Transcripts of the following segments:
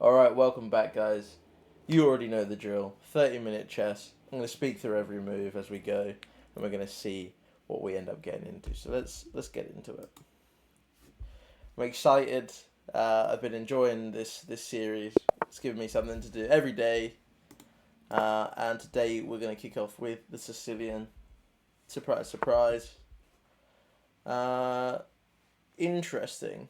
Alright, welcome back, guys. You already know the drill. 30-minute chess. I'm going to speak through every move as we go, and we're going to see what we end up getting into. So let's get into it. I'm excited. I've been enjoying this series. It's given me something to do every day. And today we're going to kick off with the Sicilian. Surprise, surprise. Interesting.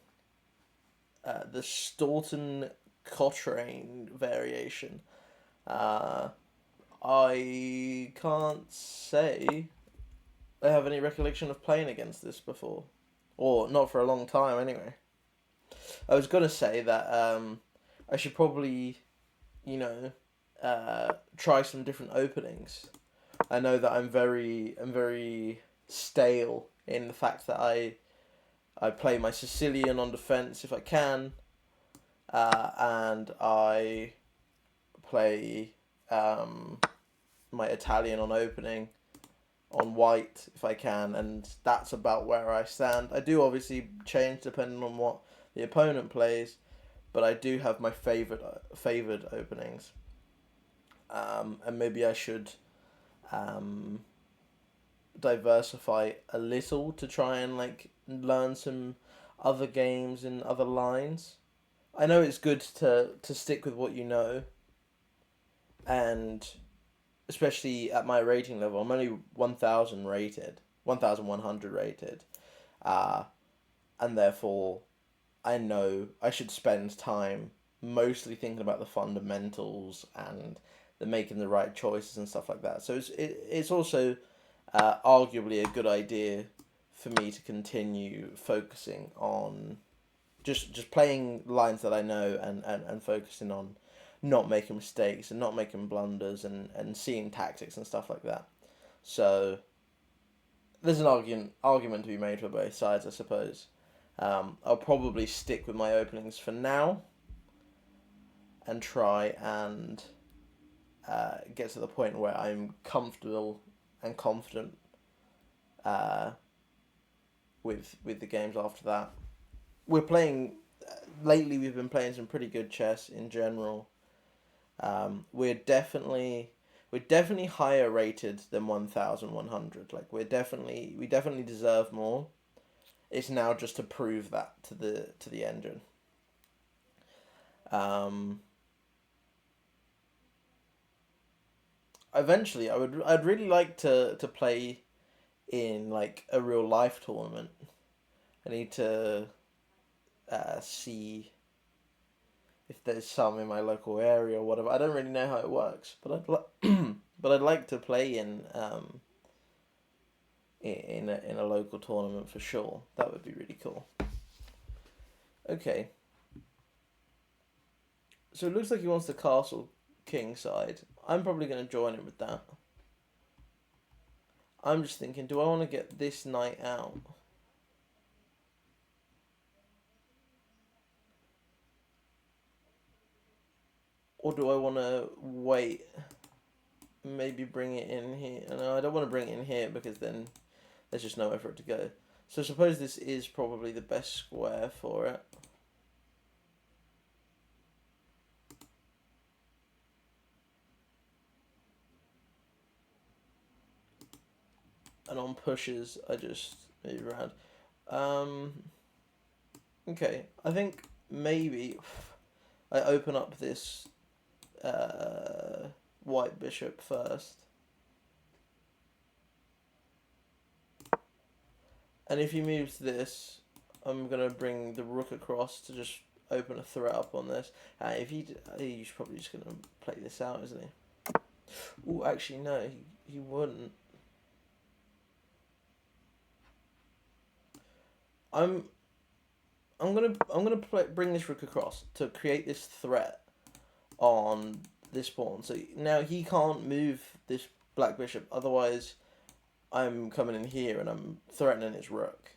The Staunton Cochrane variation. I can't say I have any recollection of playing against this before, or not for a long time anyway. I was gonna say that I should probably, you know, try some different openings. I know that I'm very stale in the fact that I play my Sicilian on defense if I can, and I play my Italian on opening on white if I can, and that's about where I stand. I do obviously change depending on what the opponent plays, but I do have my favored openings, and maybe I should um, diversify a little to try and like learn some other games and other lines. I know it's good to stick with what you know, and especially at my rating level, I'm only 1,000 rated, 1,100 rated, uh, and therefore I know I should spend time mostly thinking about the fundamentals and the making the right choices and stuff like that. So it's also arguably a good idea for me to continue focusing on just playing lines that I know and focusing on not making mistakes and not making blunders and seeing tactics and stuff like that. So there's an argument to be made for both sides, I suppose. I'll probably stick with my openings for now and try and get to the point where I'm comfortable and confident with the games after that. We're playing lately. We've been playing some pretty good chess in general. We're definitely higher rated than 1,100. Like we definitely deserve more. It's now just to prove that to the engine. Um, Eventually, I'd really like to play in like a real life tournament. I need to see if there's some in my local area or whatever. I don't really know how it works, but but I'd like to play in a local tournament for sure. That would be really cool. Okay, so it looks like he wants the castle king side. I'm probably going to join him with that. I'm just thinking, do I want to get this knight out? Or do I want to wait? Maybe bring it in here. No, I don't want to bring it in here because then there's just nowhere for it to go. So I suppose this is probably the best square for it. And on pushes, I just move around. Um, okay, I think maybe I open up this white bishop first. And if he moves this, I'm going to bring the rook across to just open a threat up on this. If he's probably just going to play this out, isn't he? Oh, actually, no, he wouldn't. I'm bring this rook across to create this threat on this pawn. So now he can't move this black bishop. Otherwise, I'm coming in here and I'm threatening his rook.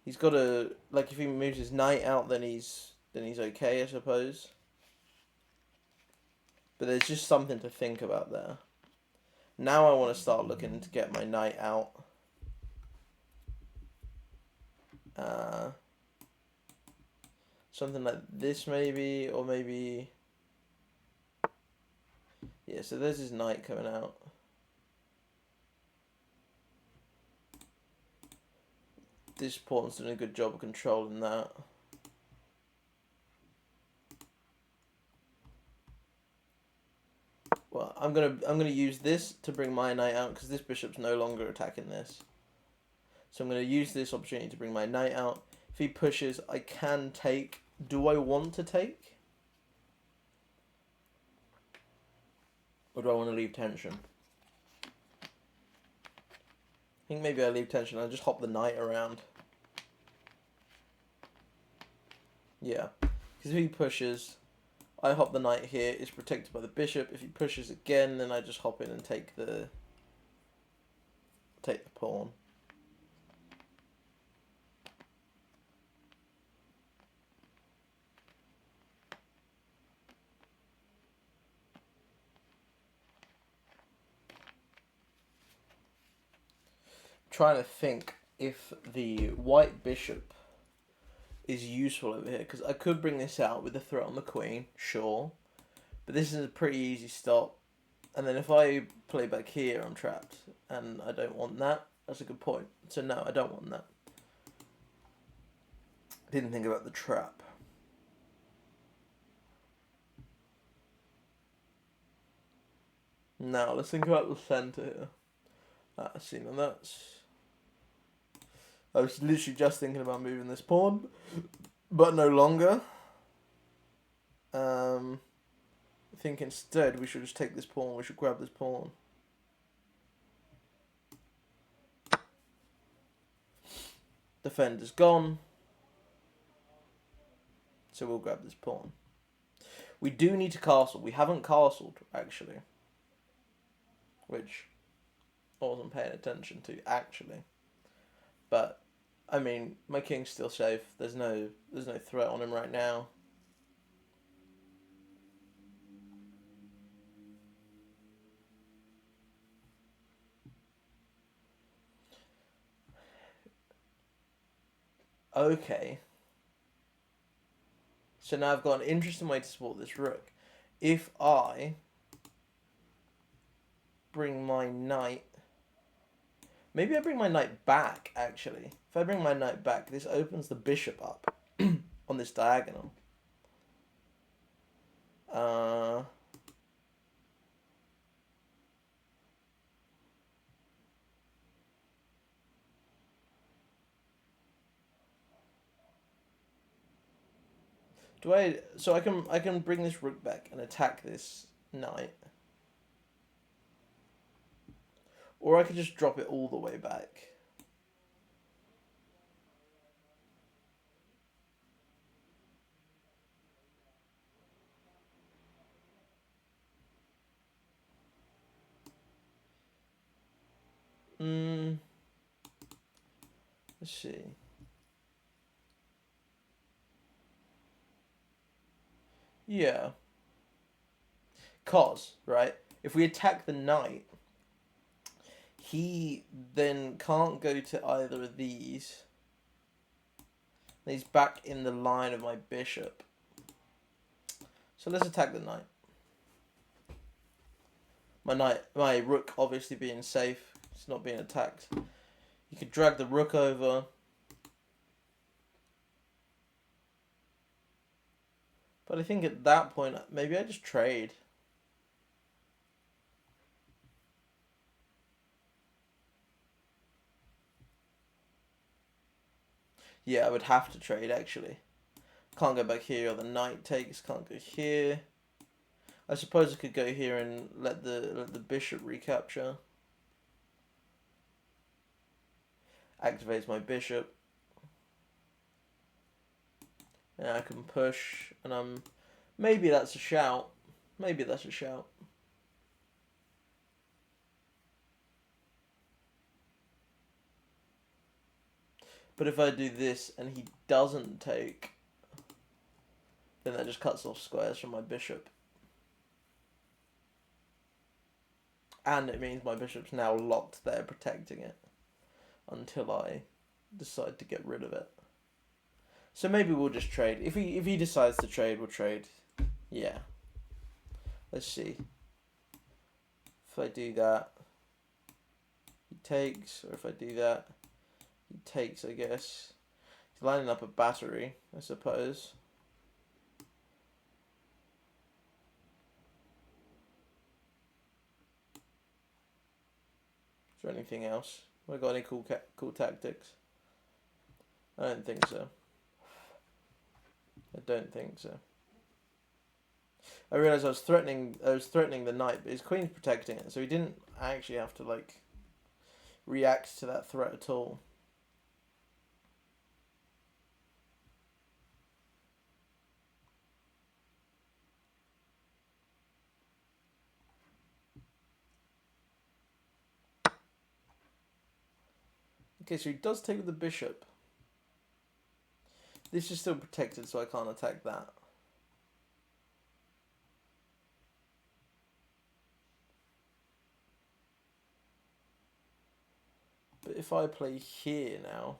He's got to, like, if he moves his knight out, then he's okay, I suppose. But there's just something to think about there. Now I want to start looking to get my knight out. something like this maybe, or maybe... Yeah, so there's his knight coming out. This pawn's doing a good job of controlling that. Well, I'm gonna use this to bring my knight out because this bishop's no longer attacking this. So I'm gonna use this opportunity to bring my knight out. If he pushes, I can take. Do I want to take? Or do I want to leave tension? I think maybe I leave tension. I just hop the knight around. Yeah, because if he pushes, I hop the knight here. It's protected by the bishop. If he pushes again, then I just hop in and take the pawn. Trying to think if the white bishop is useful over here, because I could bring this out with the threat on the queen, sure, but this is a pretty easy stop, and then if I play back here I'm trapped, and I don't want that. That's a good point. So no, I don't want that. Didn't think about the trap. Now let's think about the center here. See, now that's... I was literally just thinking about moving this pawn, but no longer. I think instead we should just take this pawn. We should grab this pawn. Defender's gone. So we'll grab this pawn. We do need to castle. We haven't castled, actually. Which I wasn't paying attention to, actually. But, I mean, my king's still safe. There's no threat on him right now. Okay. So now I've got an interesting way to support this rook. If I bring my knight... Maybe I bring my knight back, actually. If I bring my knight back, this opens the bishop up on this diagonal. So I can bring this rook back and attack this knight. Or I could just drop it all the way back. Let's see. Yeah. Cause, right? If we attack the knight, he then can't go to either of these. He's back in the line of my bishop. So let's attack the knight. My rook obviously being safe. It's not being attacked. You could drag the rook over. But I think at that point, maybe I just trade. Yeah, I would have to trade, actually. Can't go back here, or the knight takes. Can't go here. I suppose I could go here and let the bishop recapture. Activates my bishop. And I can push, and maybe that's a shout. Maybe that's a shout. But if I do this and he doesn't take, then that just cuts off squares from my bishop. And it means my bishop's now locked there protecting it until I decide to get rid of it. So maybe we'll just trade. If he decides to trade, we'll trade. Yeah. Let's see. If I do that, he takes, or if I do that, he takes, I guess. He's lining up a battery, I suppose. Is there anything else? Have I got any cool tactics? I don't think so. I don't think so. I realised I was threatening the knight, but his queen's protecting it, so he didn't actually have to like react to that threat at all. Okay, so he does take with the bishop. This is still protected, so I can't attack that. But if I play here now,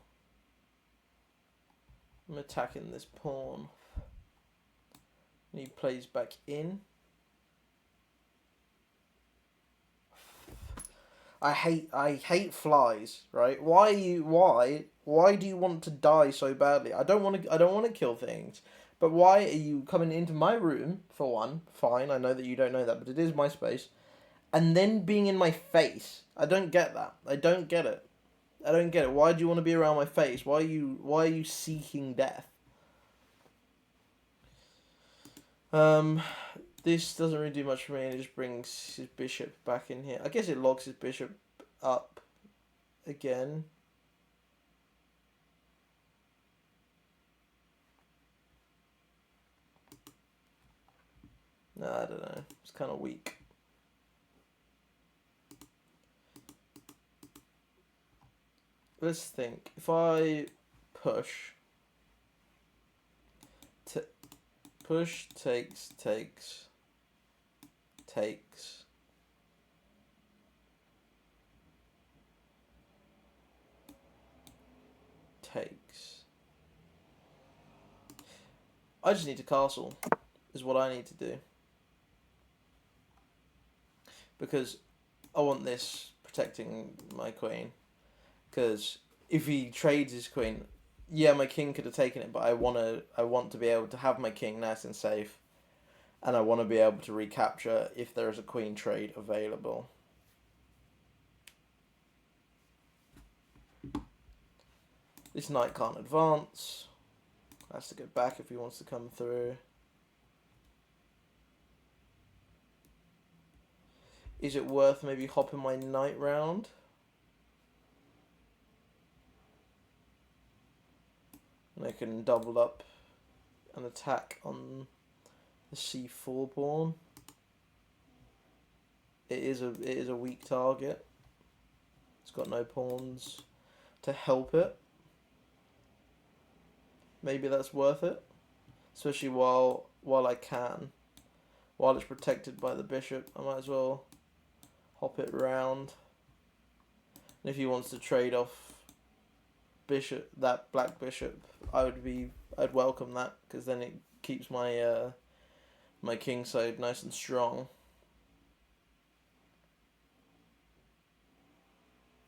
I'm attacking this pawn. And he plays back in. I hate flies, right? Why do you want to die so badly? I don't want to kill things. But why are you coming into my room, for one? Fine, I know that you don't know that, but it is my space. And then being in my face. I don't get that. I don't get it. I don't get it. Why do you want to be around my face? Why are you seeking death? This doesn't really do much for me, and it just brings his bishop back in here. I guess it locks his bishop up again. No, I don't know. It's kind of weak. Let's think. If I push, push, takes, takes, takes. Takes. I just need to castle, is what I need to do. Because I want this protecting my queen. Because if he trades his queen, yeah, my king could have taken it, but I want to be able to have my king nice and safe, and I want to be able to recapture if there is a queen trade available. This knight can't advance. Has to go back if he wants to come through. Is it worth maybe hopping my knight round? And I can double up an attack on the c4 pawn. It is a weak target. It's got no pawns to help it. Maybe that's worth it, especially while I can. While it's protected by the bishop, I might as well hop it round. And if he wants to trade off bishop, that black bishop, I'd welcome that, because then it keeps my my king side nice and strong.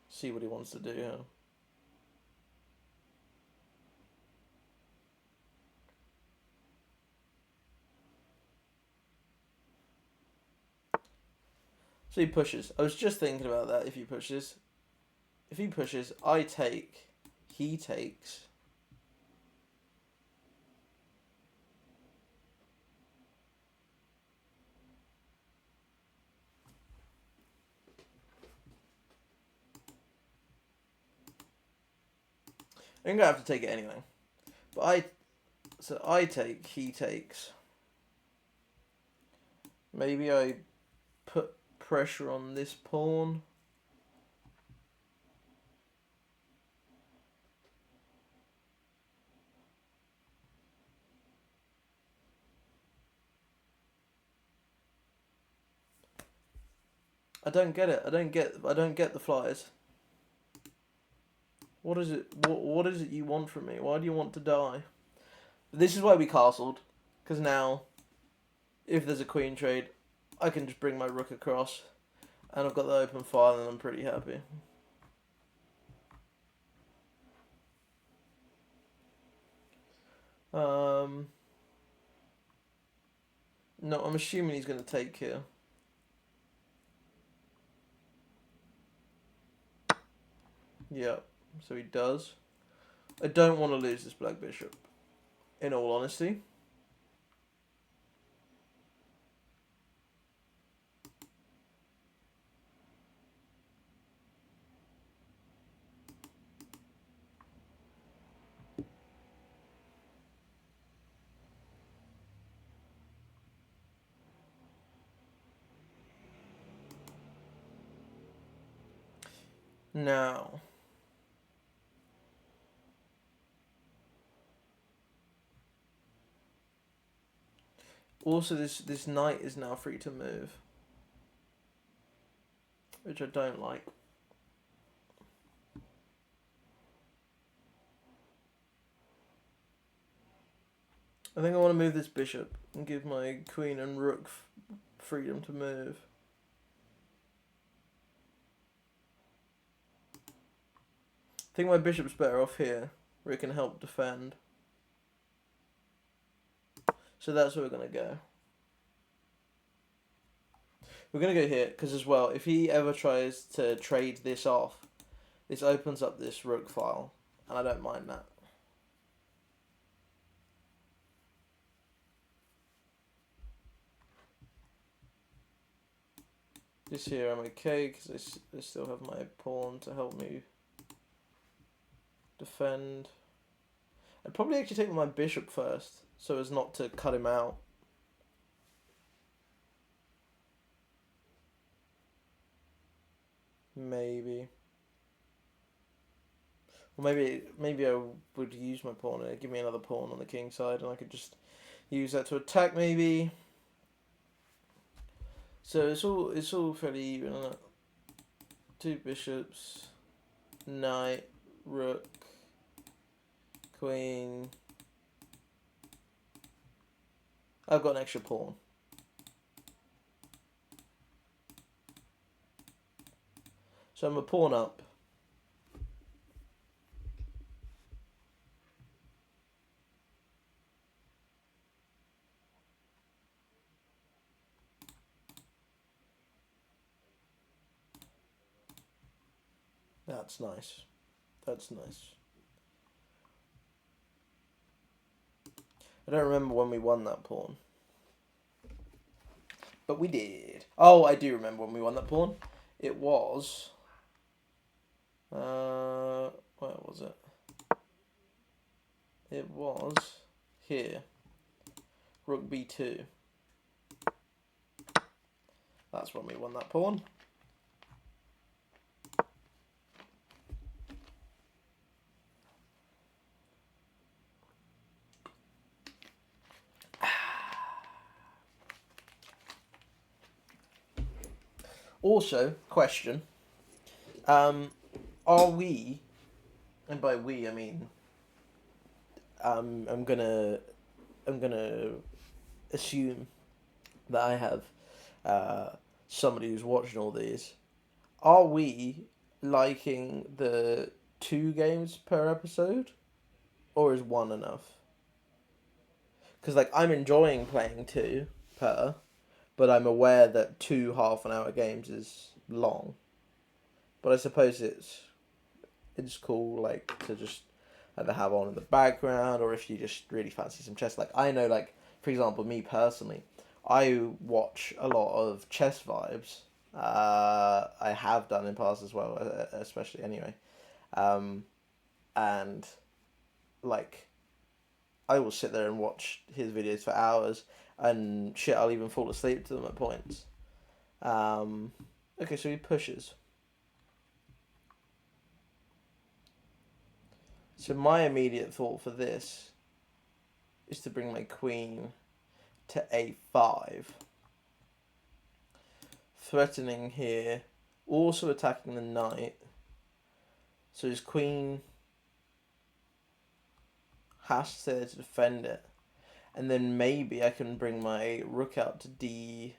See what he wants to do here. So he pushes. I was just thinking about that. If he pushes, I take. He takes. I'm gonna have to take it anyway. But I take. He takes. Maybe I put pressure on this pawn. I don't get it. I don't get the flyers. What is it? What is it you want from me? Why do you want to die? This is why we castled, because now, if there's a queen trade, I can just bring my rook across, and I've got the open file, and I'm pretty happy. No, I'm assuming he's going to take here. Yep, so he does. I don't want to lose this black bishop, in all honesty. Now, also this knight is now free to move, which I don't like. I think I want to move this bishop and give my queen and rook freedom to move. I think my bishop's better off here, where it can help defend. So that's where we're going to go. We're going to go here, because as well, if he ever tries to trade this off, this opens up this rook file, and I don't mind that. This here I'm okay, because I still have my pawn to help me defend. I'd probably actually take my bishop first, so as not to cut him out. Maybe. Or maybe I would use my pawn and it'd give me another pawn on the king side, and I could just use that to attack maybe. So it's all fairly even, isn't it? Two bishops, knight, rook, queen. I've got an extra pawn. So I'm a pawn up. That's nice. That's nice. I don't remember when we won that pawn. But we did. Oh, I do remember when we won that pawn. It was... where was it? It was here. Rook b2. That's when we won that pawn. Also, question. Are we, and by we I mean, I'm gonna assume that I have somebody who's watching all these. Are we liking the 2 games per episode, or is 1 enough? Because like I'm enjoying playing 2 per, but I'm aware that 2 half-an-hour games is long. But I suppose it's cool, like, to just either have on in the background, or if you just really fancy some chess. Like, I know, like, for example, me personally, I watch a lot of Chess Vibes. I have done in past as well, especially anyway. And, like, I will sit there and watch his videos for hours, and shit, I'll even fall asleep to them at points. Okay, so he pushes. So my immediate thought for this is to bring my queen to a5. Threatening here, also attacking the knight. So his queen has to stay there to defend it. And then maybe I can bring my rook out to d8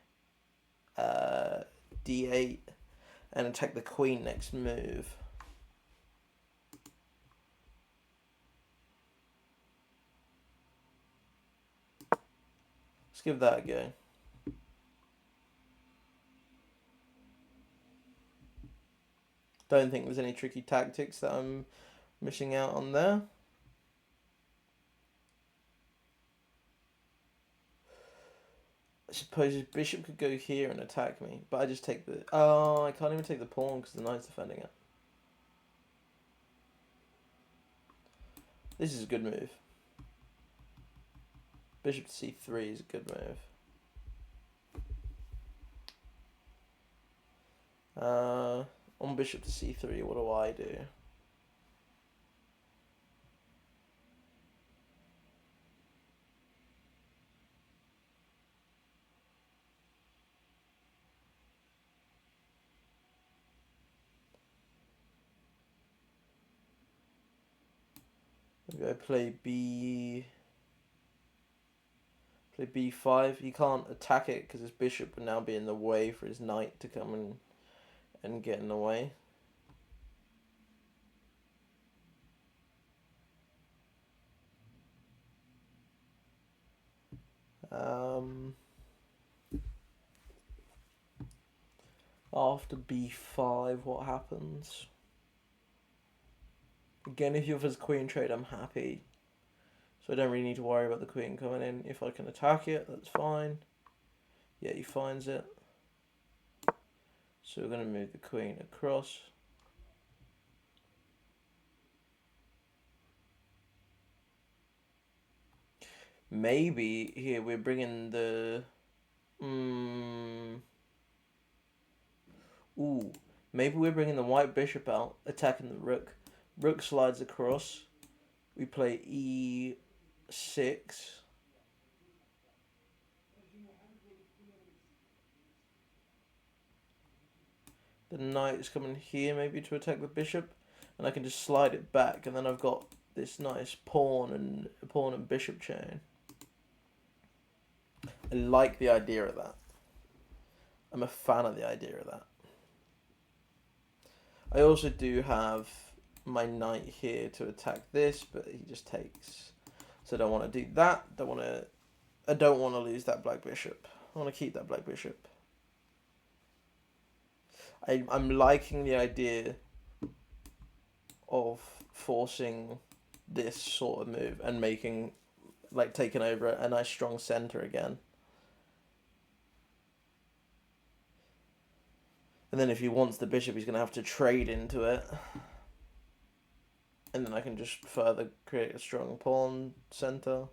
and attack the queen next move. Let's give that a go. Don't think there's any tricky tactics that I'm missing out on there. I suppose his bishop could go here and attack me, but I just take the... Oh, I can't even take the pawn because the knight's defending it. This is a good move. Bishop to c3 is a good move. On bishop to c3, what do I do? Maybe I play b5. He can't attack it because his bishop would now be in the way for his knight to come in and get in the way. After b5, what happens? Again, if he offers queen trade, I'm happy. So I don't really need to worry about the queen coming in. If I can attack it, that's fine. Yeah, he finds it. So we're going to move the queen across. Maybe here we're bringing the... Ooh, maybe we're bringing the white bishop out, attacking the rook. Rook slides across. We play e6. The knight is coming here maybe to attack the bishop, and I can just slide it back, and then I've got this nice pawn and bishop chain. I like the idea of that. I'm a fan of the idea of that. I also do have my knight here to attack this, but he just takes. So I don't want to do that. I don't want to lose that black bishop. I want to keep that black bishop. I'm liking the idea of forcing this sort of move and making, like, taking over a nice strong center again. And then if he wants the bishop, he's going to have to trade into it. And then I can just further create a strong pawn center.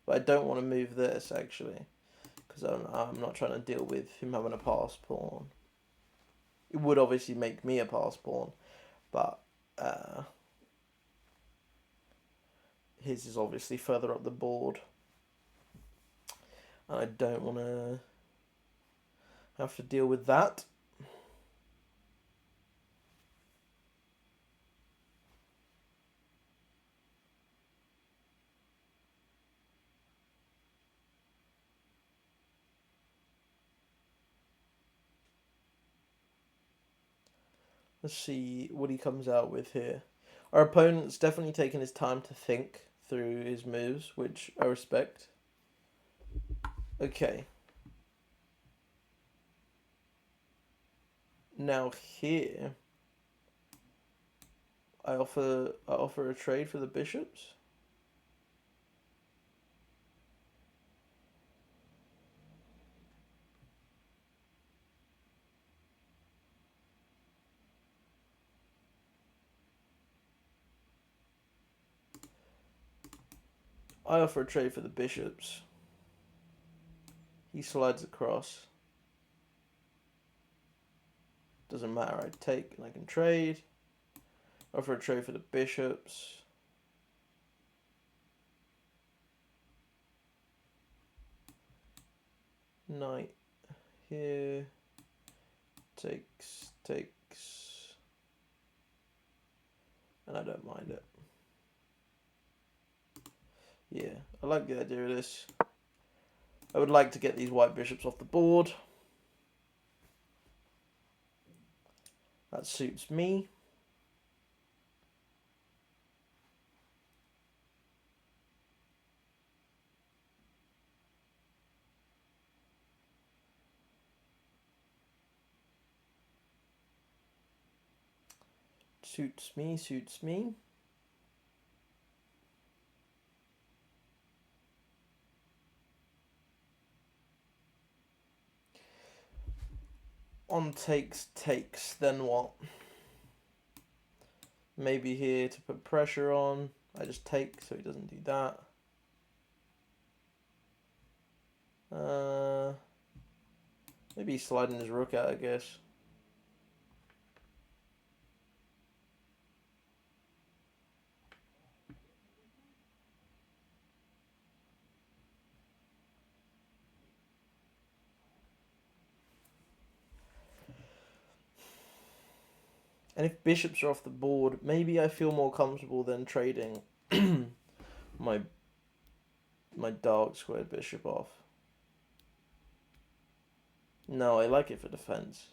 But I don't want to move this, actually. Because I'm not trying to deal with him having a pass pawn. It would obviously make me a pass pawn. But his is obviously further up the board. And I don't want to have to deal with that. Let's see what he comes out with here. Our opponent's definitely taken his time to think through his moves, which I respect. Okay. Now here, I offer a trade for the bishops. I offer a trade for the bishops. He slides across. Doesn't matter, I take and I can trade. Offer a trade for the bishops. Knight here. Takes. and I don't mind it. Yeah, I like the idea of this. I would like to get these white bishops off the board. That suits me. Suits me, suits me. On takes, then what? Maybe here to put pressure on. I just take so he doesn't do that. Maybe he's sliding his rook out, I guess. And if bishops are off the board, maybe I feel more comfortable than trading my dark squared bishop off. No, I like it for defense.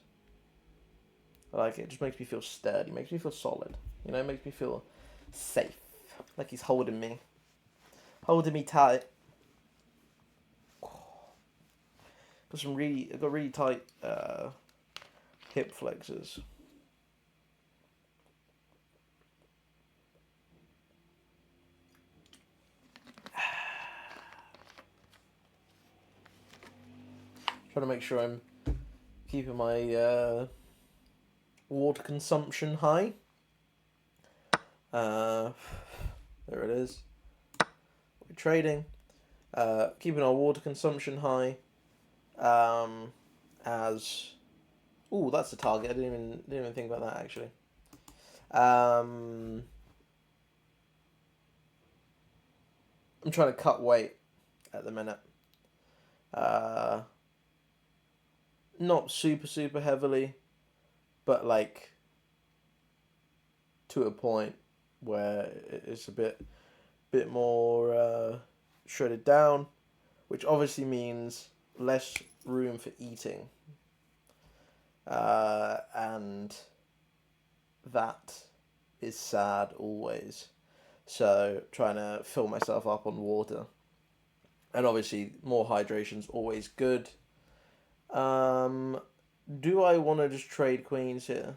I like it. It just makes me feel sturdy. Makes me feel solid. You know, it makes me feel safe. Like he's holding me. Holding me tight. I've got really tight hip flexors. Trying to make sure I'm keeping my water consumption high. There it is. We're trading. Keeping our water consumption high. As that's the target. I didn't even think about that actually. I'm trying to cut weight at the minute. Not super heavily, but like to a point where it's a bit more shredded down, which obviously means less room for eating, and that is sad always. So trying to fill myself up on water, and obviously more hydration's always good. Do I want to just trade queens here?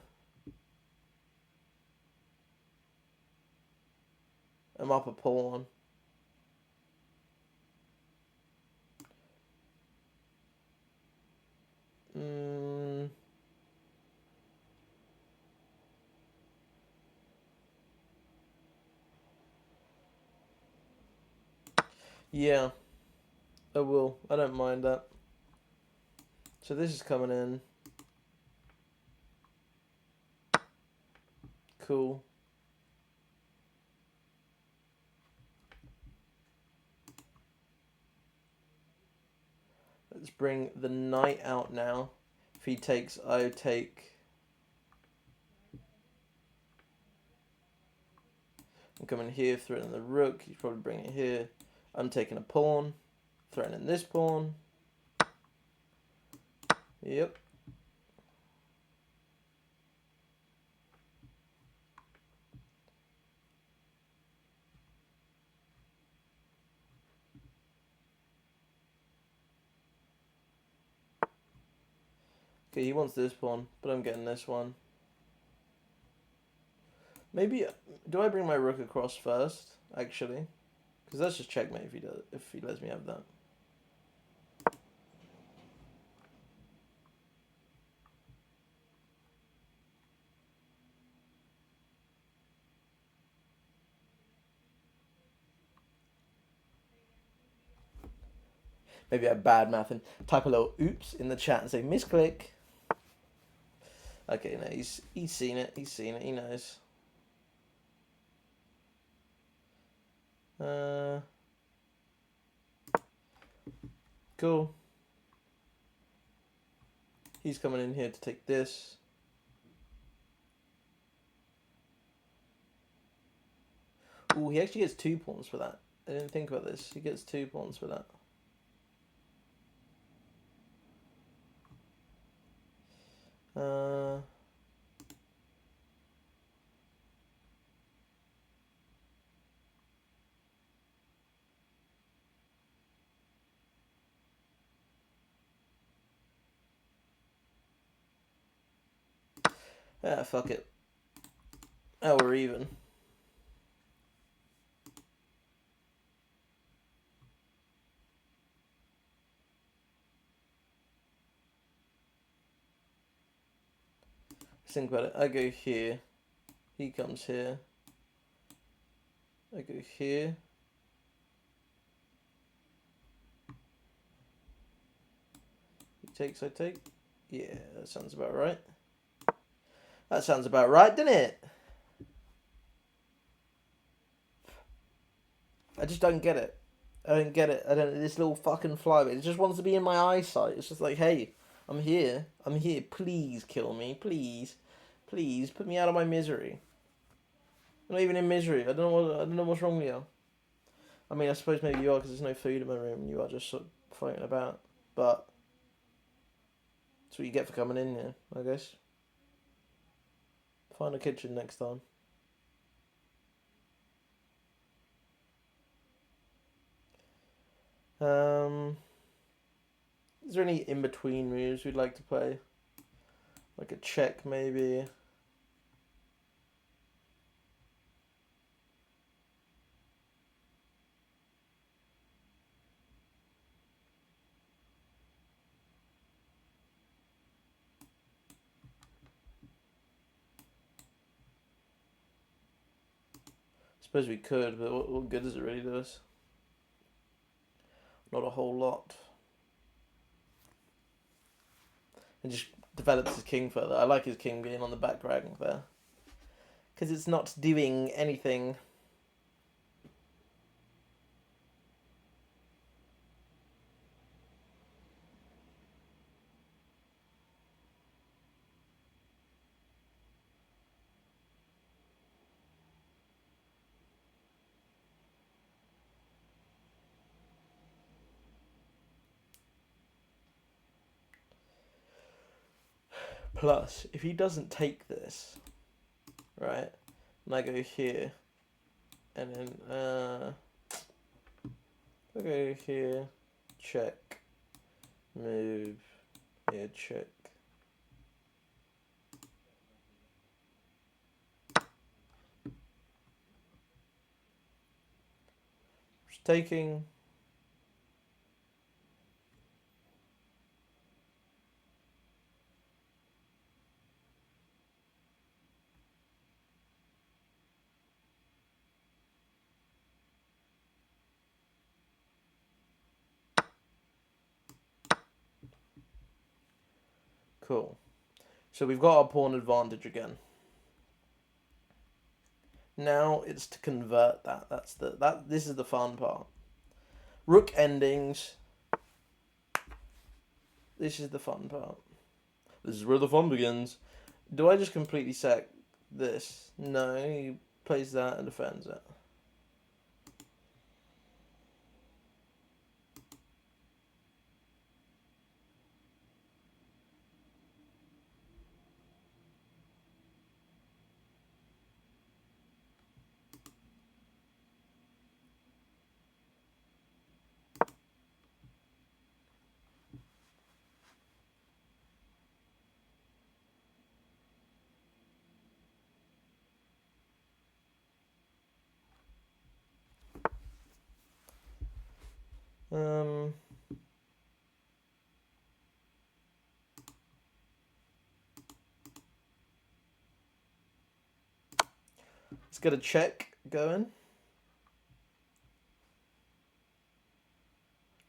I'm up a pawn. Yeah, I will. I don't mind that. So this is coming in. Cool. Let's bring the knight out now. If he takes, I take. I'm coming here, threatening the rook. He's probably bringing it here. I'm taking a pawn, threatening this pawn. Yep. Okay, he wants this pawn, but I'm getting this one. Maybe, do I bring my rook across first, actually? Because that's just checkmate if he lets me have that. Maybe I have bad math and type a little oops in the chat and say misclick. Okay, no, he's seen it. He's seen it. He knows. Cool. He's coming in here to take this. Ooh, he actually gets 2 pawns for that. I didn't think about this. He gets 2 pawns for that. Fuck it. Oh, we're even. Think about it. I go here. He comes here. I go here. He takes, I take. Yeah, that sounds about right. That sounds about right, doesn't it? I just don't get it. I don't get it. I don't. This little fucking flyweight. It just wants to be in my eyesight. It's just like, hey, I'm here. I'm here. Please kill me. Please, please put me out of my misery. I'm not even in misery. I don't know what's wrong with you. I mean, I suppose maybe you are because there's no food in my room and you are just sort of floating about. But that's what you get for coming in here, I guess. Find a kitchen next time. Is there any in-between moves we'd like to play? Like a check, maybe. Suppose we could, but what good does it really do us? Not a whole lot. And just develops his king further. I like his king being on the back rank there. Because it's not doing anything. Plus, if he doesn't take this, right, and I go here, and then, I go here, check, move, here, check. Just taking. Cool. So we've got our pawn advantage again. Now it's to convert that. This is the fun part. Rook endings. This is the fun part. This is where the fun begins. Do I just completely sack this? No, he plays that and defends it. Let's get a check going.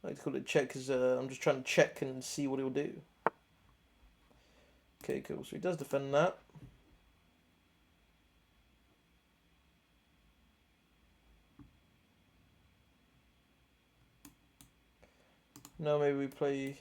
I like to call it check because I'm just trying to check and see what he'll do. Okay, cool. So he does defend that. Now maybe we play.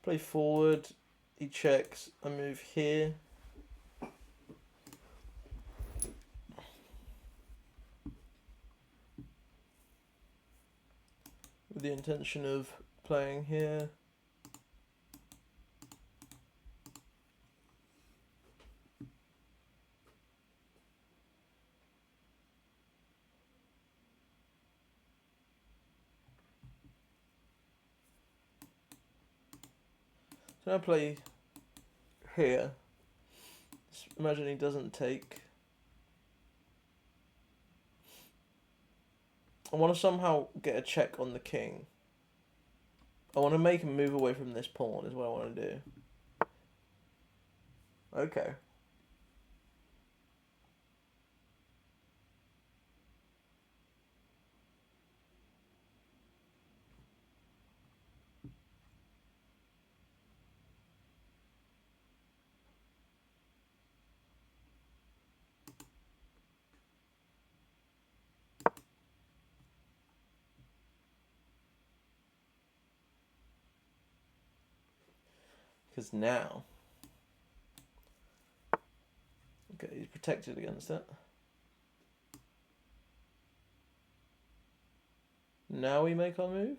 Play forward. He checks. I move here. With the intention of playing here. So I play here. Just imagine he doesn't take. I want to somehow get a check on the king. I want to make him move away from this pawn is what I want to do. Okay. Because now... Okay, he's protected against it. Now we make our move.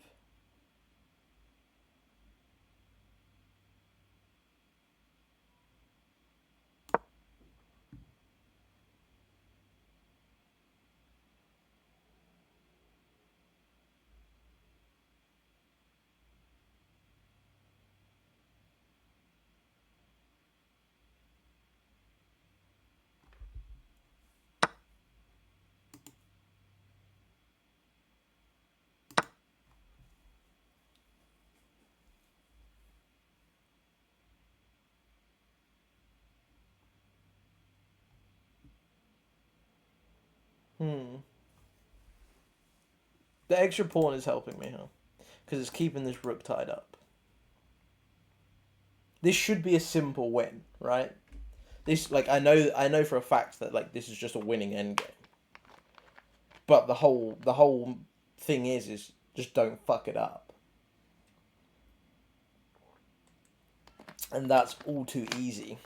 The extra pawn is helping me, huh? Because it's keeping this rook tied up. This should be a simple win, right? This, like, I know for a fact that, like, this is just a winning endgame. But the whole thing is just don't fuck it up. And that's all too easy.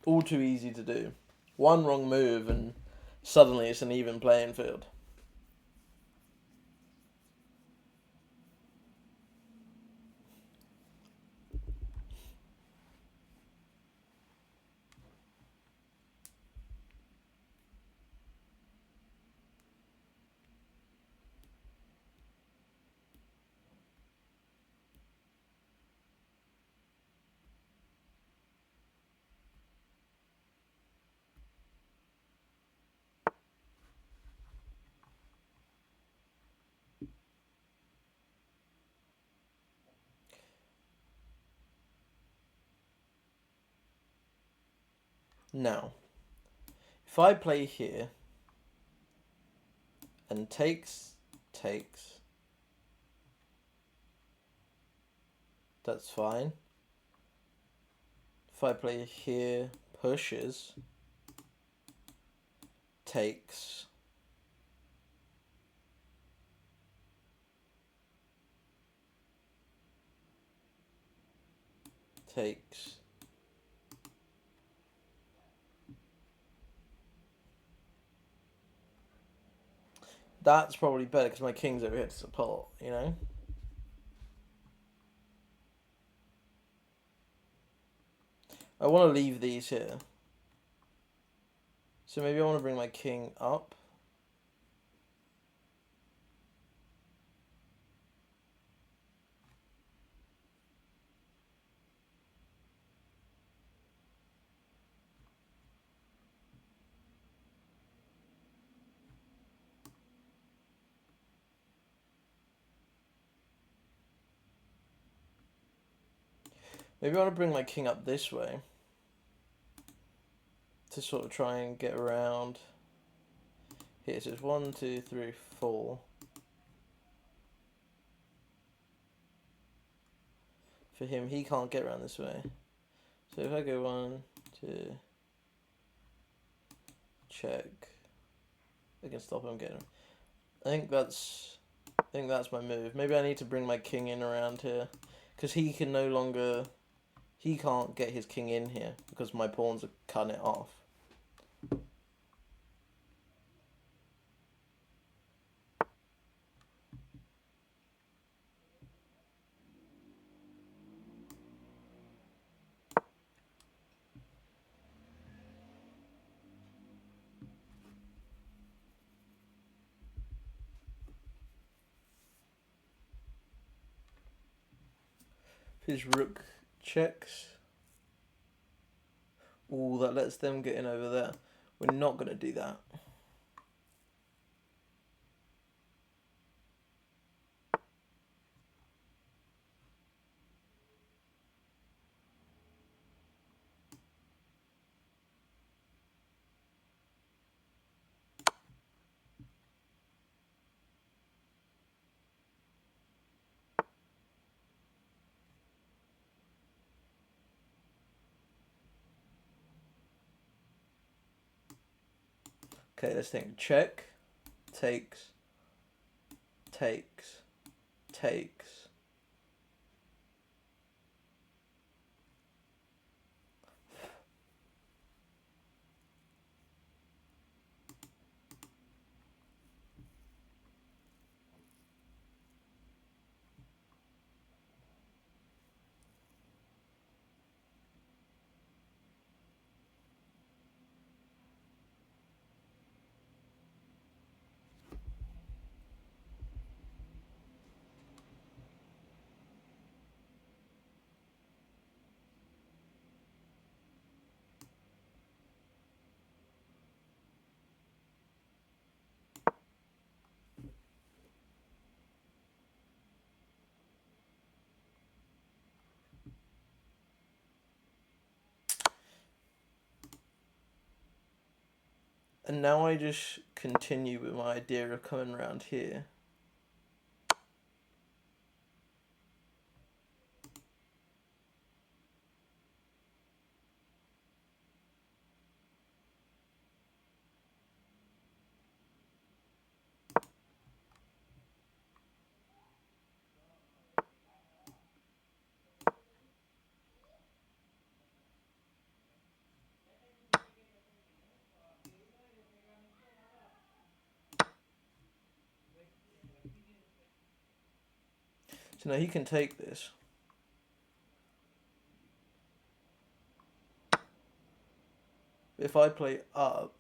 All too easy to do. One wrong move and suddenly it's an even playing field. Now, if I play here and takes, that's fine. If I play here, pushes, takes, that's probably better because my king's over here to support, you know? I want to leave these here. So maybe I want to bring my king up. Maybe I want to bring my king up this way. To sort of try and get around. Here, so it's 1, 2, 3, 4. For him, he can't get around this way. So if I go 1, 2, check, I can stop him getting. I think that's my move. Maybe I need to bring my king in around here, because he can no longer He can't get his king in here because my pawns are cutting it off. His rook checks. Ooh, that lets them get in over there. We're not going to do that. Okay, let's think. Check, takes, takes, takes. And now I just continue with my idea of coming around here. So now he can take this. If I play up,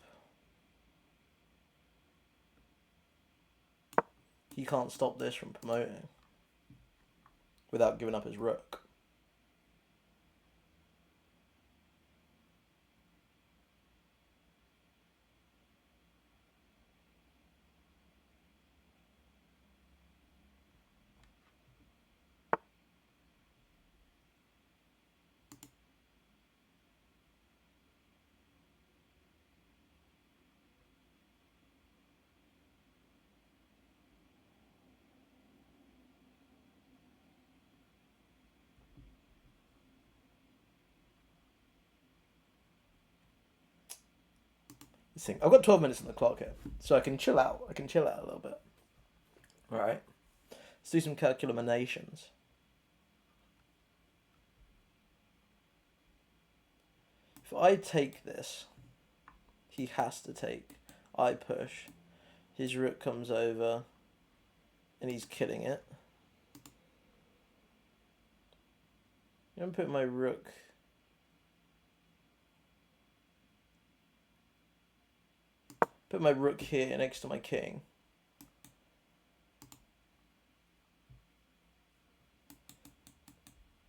he can't stop this from promoting without giving up his rook. This thing. I've got 12 minutes on the clock here, so I can chill out. I can chill out a little bit. All right. Let's do some calculations. If I take this, he has to take. I push. His rook comes over, and he's killing it. I'm going to put my rook... Put my rook here next to my king.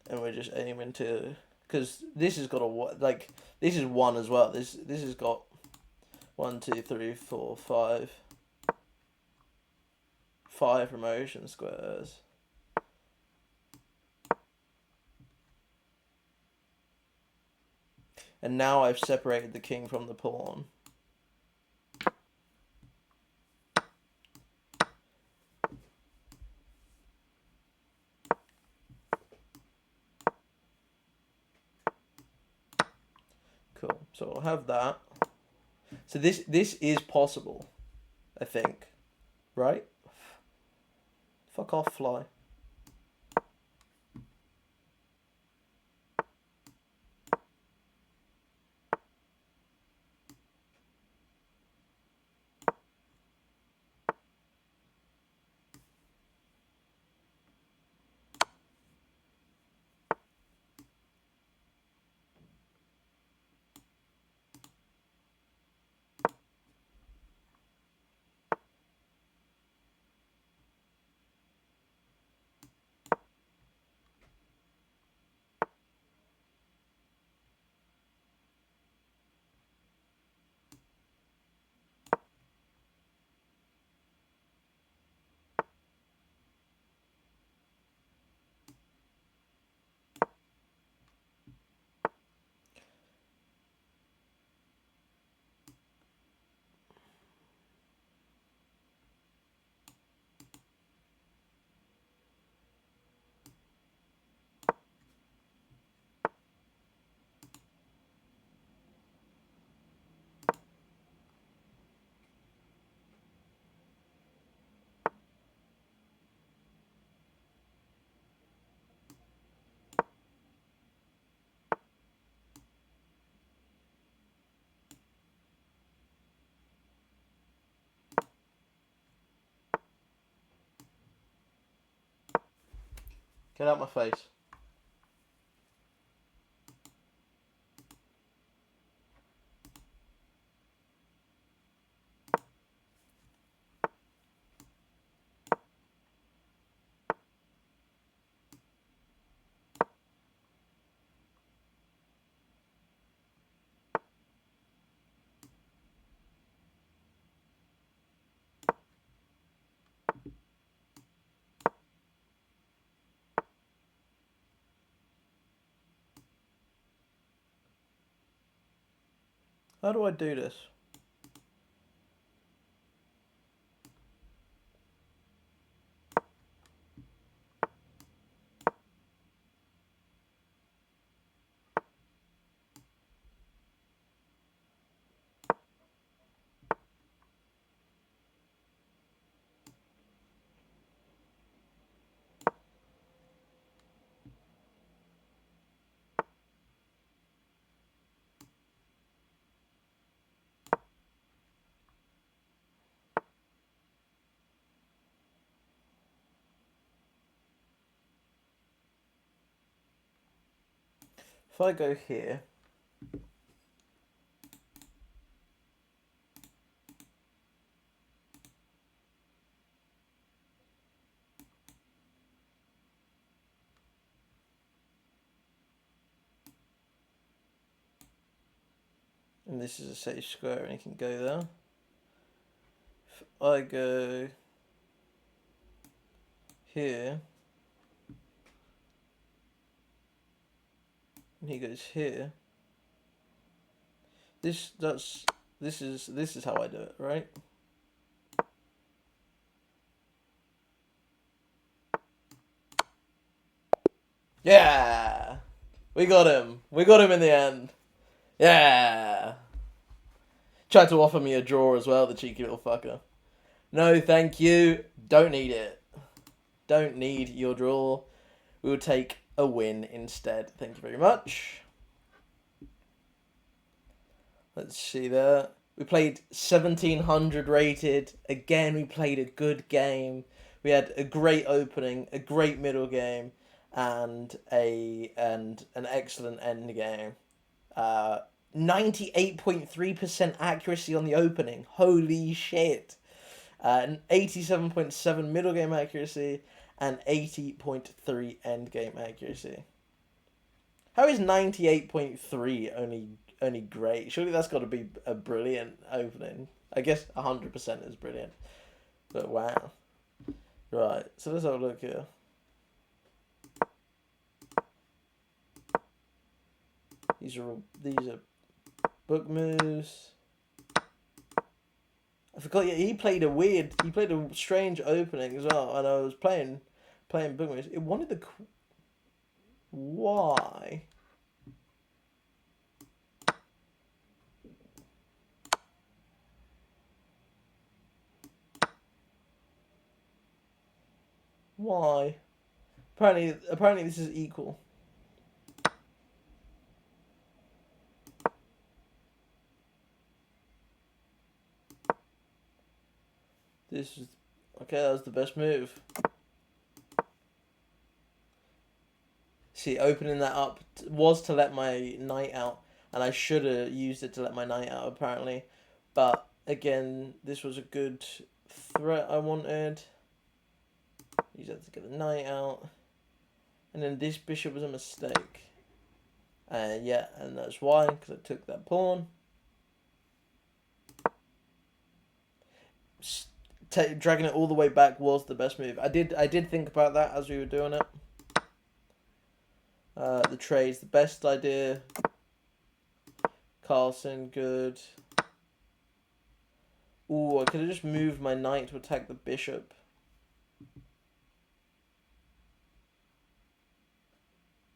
And we're just aiming to... Because this has got a... Like, this is 1 as well. This has got 1, 2, 3, 4, 5. 5 promotion squares. And now I've separated the king from the pawn. Cool. So I'll have that. So this is possible, I think. Right? Fuck off, fly. Get out my face. How do I do this? If I go here, and this is a safe square and it can go there. If I go here, and he goes here, this is how I do it, right? Yeah! We got him. We got him in the end. Yeah! Tried to offer me a draw as well, the cheeky little fucker. No, thank you. Don't need it. Don't need your draw. We will take a win instead. Thank you very much. Let's see there. We played 1700 rated. Again, we played a good game. We had a great opening, a great middle game, and an excellent end game. 98.3% accuracy on the opening. Holy shit. An 87.7 middle game accuracy and 80.3 end game accuracy. How is 98.3 only great? Surely that's got to be a brilliant opening. I guess 100% is brilliant. But wow. Right, so let's have a look here. These are book moves. I forgot. Yeah, he played a strange opening as well, and I was playing book moves. It wanted the why. Why? Apparently this is equal. This is okay. That was the best move. See, opening that up was to let my knight out, and I should have used it to let my knight out apparently. But again, this was a good threat I wanted. Use that to get the knight out, and then this bishop was a mistake. And yeah, and that's why, because I took that pawn. Dragging it all the way back was the best move. I did think about that as we were doing it. The trade's the best idea. Carlson, good. Ooh, I could have just moved my knight to attack the bishop.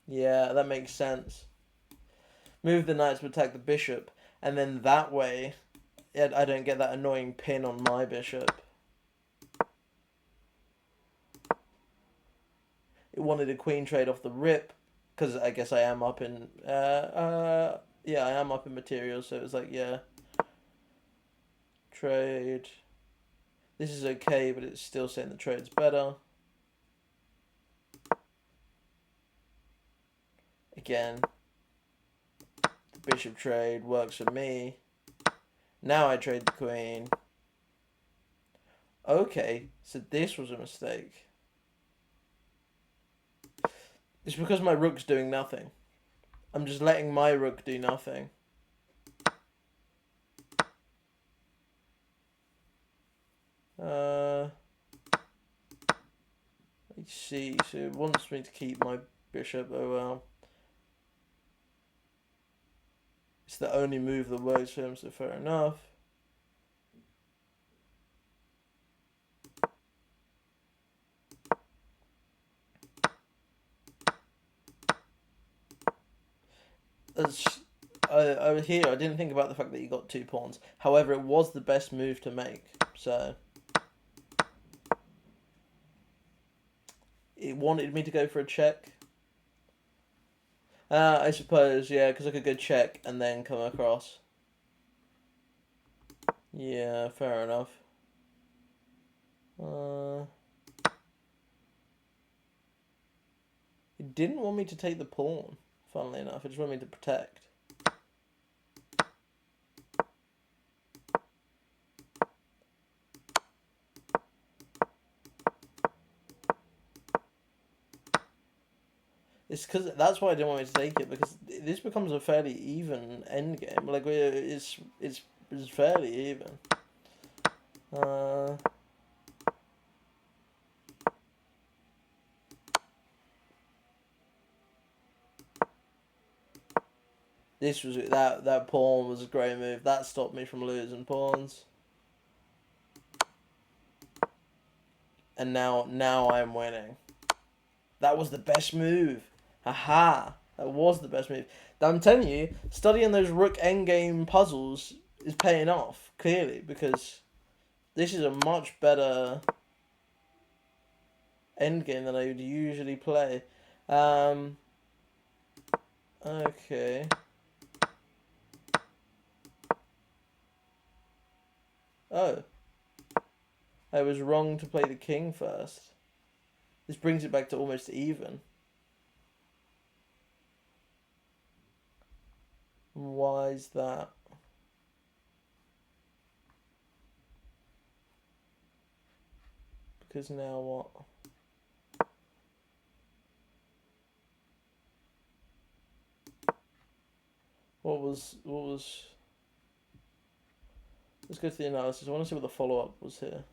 Yeah, that makes sense. Move the knight to attack the bishop, and then that way, I don't get that annoying pin on my bishop. It wanted a queen trade off the rip, because I guess I am up in, yeah, I am up in materials, so it was like, yeah. Trade. This is okay, but it's still saying the trade's better. Again, the bishop trade works for me. Now I trade the queen. Okay, so this was a mistake. It's because my rook's doing nothing. I'm just letting my rook do nothing. Let's see, so it wants me to keep my bishop, oh well. It's the only move that works for him, so fair enough. I here, I didn't think about the fact that he got 2 pawns. However, it was the best move to make, so... It wanted me to go for a check. I suppose, yeah, because I could go check and then come across. Yeah, fair enough. It didn't want me to take the pawn, funnily enough. It just wanted me to protect. It's because that's why I didn't want me to take it, because this becomes a fairly even endgame. Like it's fairly even. This was that pawn was a great move. That stopped me from losing pawns. And now I'm winning. That was the best move. Haha. That was the best move. I'm telling you, studying those rook endgame puzzles is paying off, clearly, because this is a much better endgame than I would usually play. Okay. Oh. I was wrong to play the king first. This brings it back to almost even. Why is that? Because now what? What was... Let's go to the analysis. I want to see what the follow-up was here.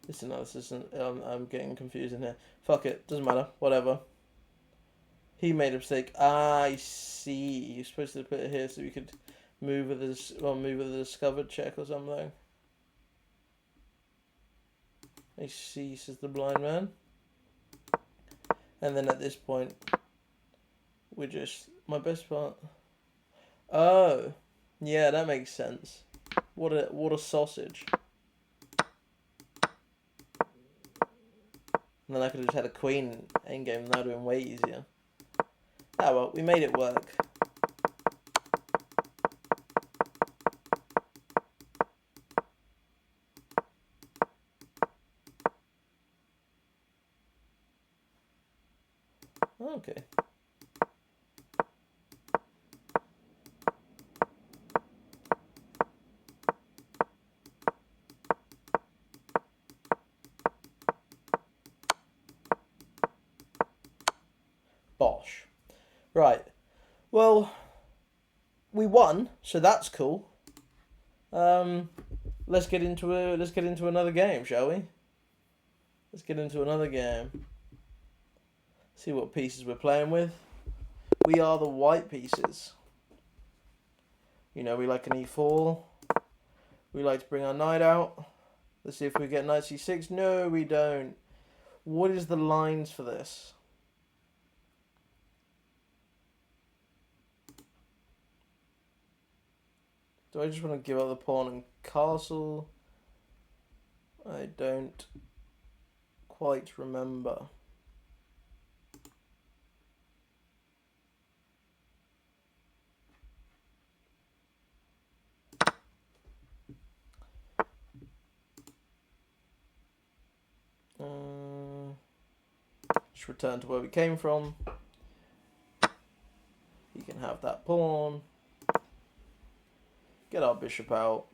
This analysis, I'm getting confused in here. Fuck it, doesn't matter. Whatever. He made a mistake. I see. You're supposed to put it here so we could move with this. Well, move with a discovered check or something. I see, says the blind man. And then at this point, we're just my best part. Oh, yeah, that makes sense. What a sausage. And then I could have just had a queen endgame and that would have been way easier. Ah well, we made it work. Okay. Bosh. Right. Well, we won, so that's cool. Let's get into another game, shall we? Let's get into another game. See what pieces we're playing with. We are the white pieces. You know, we like an e4. We like to bring our knight out. Let's see if we get knight c6. No, we don't. What is the lines for this? Do I just want to give up the pawn and castle? I don't quite remember. Just return to where we came from. He can have that pawn. Get our bishop out.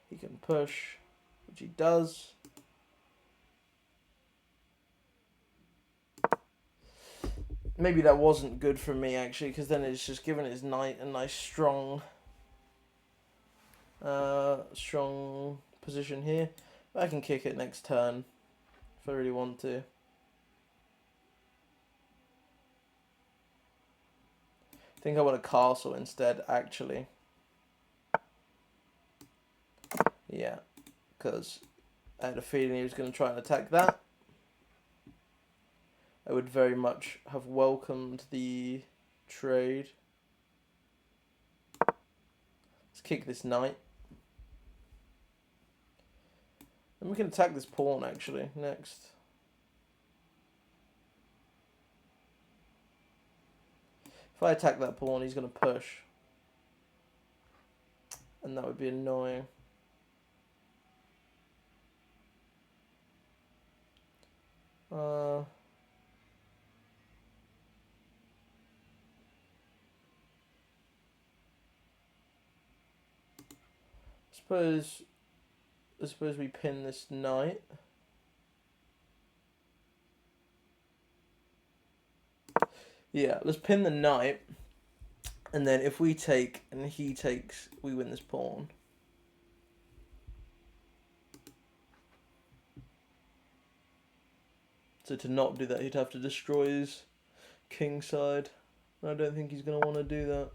He can push, which he does. Maybe that wasn't good for me, actually, because then it's just given his knight a nice strong position here. But I can kick it next turn if I really want to. I think I want a castle instead, actually. Yeah, because I had a feeling he was going to try and attack that. I would very much have welcomed the trade. Let's kick this knight. And we can attack this pawn, actually, next. If I attack that pawn, he's going to push. And that would be annoying. I suppose we pin this knight. Yeah, let's pin the knight. And then if we take and he takes, we win this pawn. So to not do that, he'd have to destroy his king side. I don't think he's going to want to do that.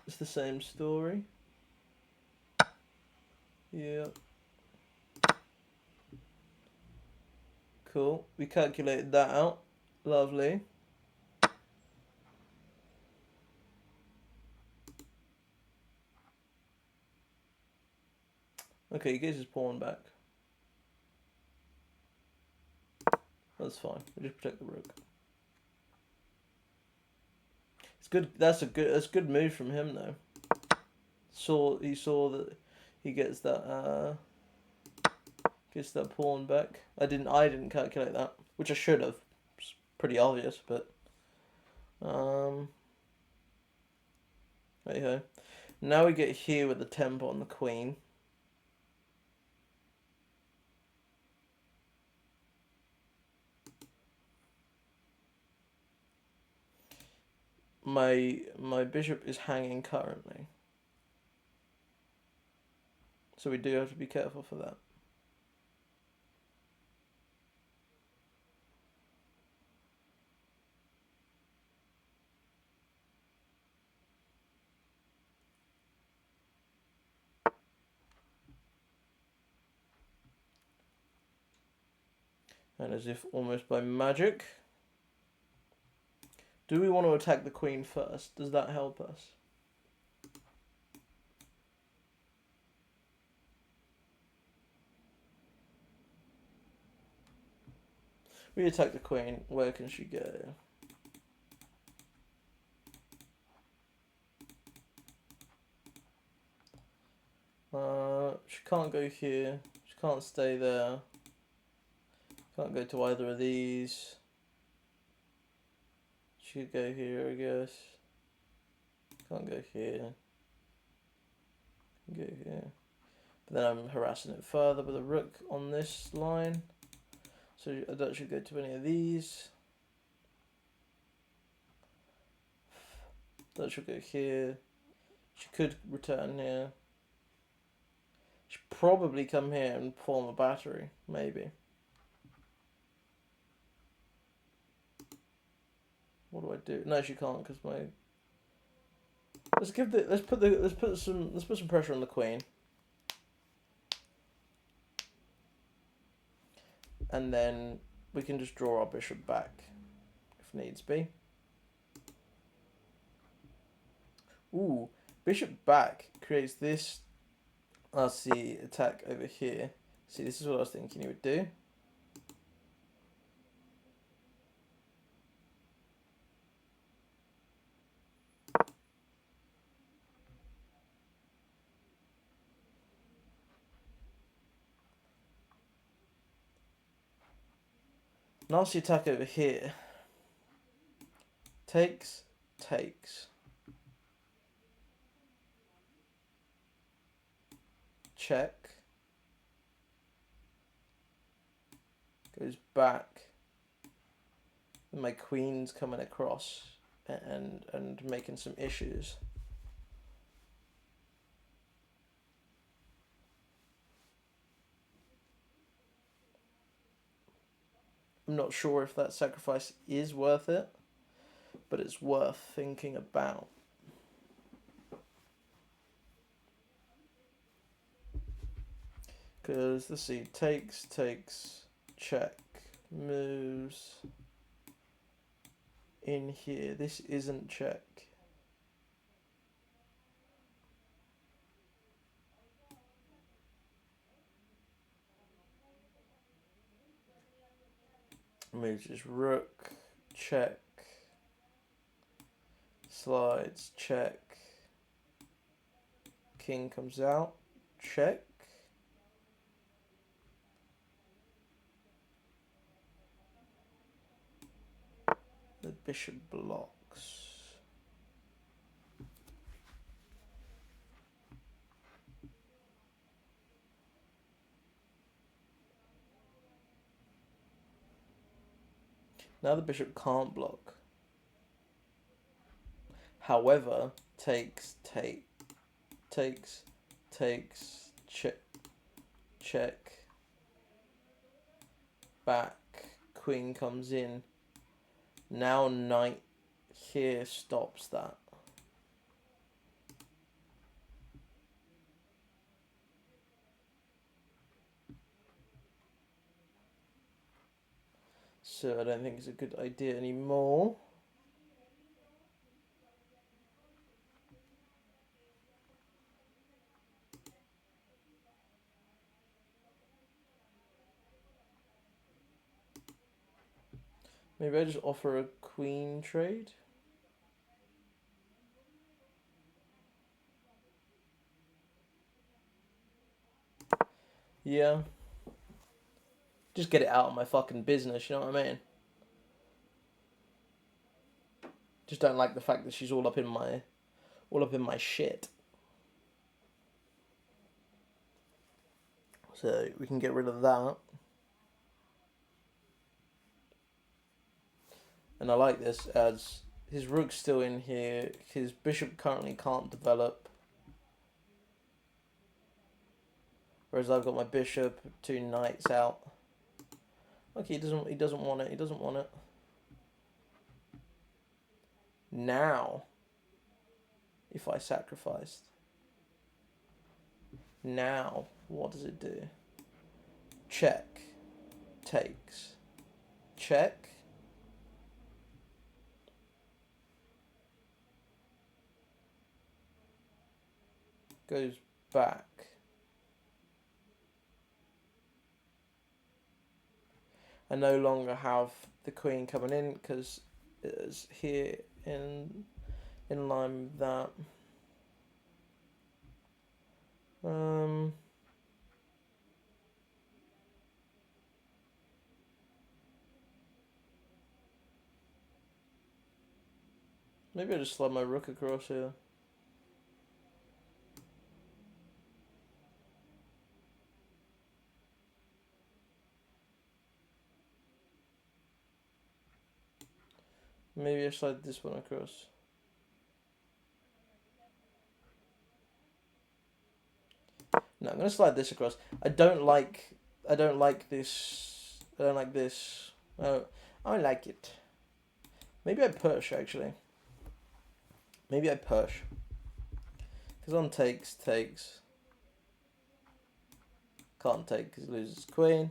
It's the same story. Yeah. Cool. We calculated that out. Lovely. Okay, he gets his pawn back. That's fine. We just protect the rook. It's good. That's a good move from him though. He saw that he gets that pawn back. I didn't calculate that, which I should have. It's pretty obvious, but there you go. Now we get here with the tempo on the queen. My bishop is hanging currently, so we do have to be careful for that. And as if almost by magic, do we want to attack the queen first? Does that help us? We attack the queen. Where can she go? She can't go here. She can't stay there. Can't go to either of these. She could go here, I guess. Can't go here. Go here. But then I'm harassing it further with a rook on this line. So I don't should go to any of these. That should go here. She could return here. She'd probably come here and form a battery, maybe. What do I do? No, she can't because my. Let's put some pressure on the queen. and then we can just draw our bishop back if needs be. Ooh, bishop back creates this RC attack over here. See, this is what I was thinking he would do. Nasty attack over here. Takes, takes. Check. Goes back. And my queen's coming across and making some issues. I'm not sure if that sacrifice is worth it, but it's worth thinking about. Because let's see, takes, check, moves in here. This isn't check. Moves just rook, check, slides, check, king comes out, check. The bishop blocks. Now the bishop can't block. However, takes, check, check, back, queen comes in. Now knight here stops that. So I don't think it's a good idea anymore. Maybe I just offer a queen trade. Yeah. Just get it out of my fucking business, you know what I mean? Just don't like the fact that she's all up in my shit. So we can get rid of that. And I like this as his rook's still in here. His bishop currently can't develop. Whereas I've got my bishop, 2 knights out. Okay, he doesn't want it. He doesn't want it. Now, if I sacrificed. Now, what does it do? Check. Takes. Check. Goes back. I no longer have the queen coming in because it's here in line with that. Maybe I just slide my rook across here. Maybe I slide this one across. No, I'm gonna slide this across. I don't like this. I don't like this. I don't like it. Maybe I push actually. Maybe I push. Because on takes. Can't take because he loses queen.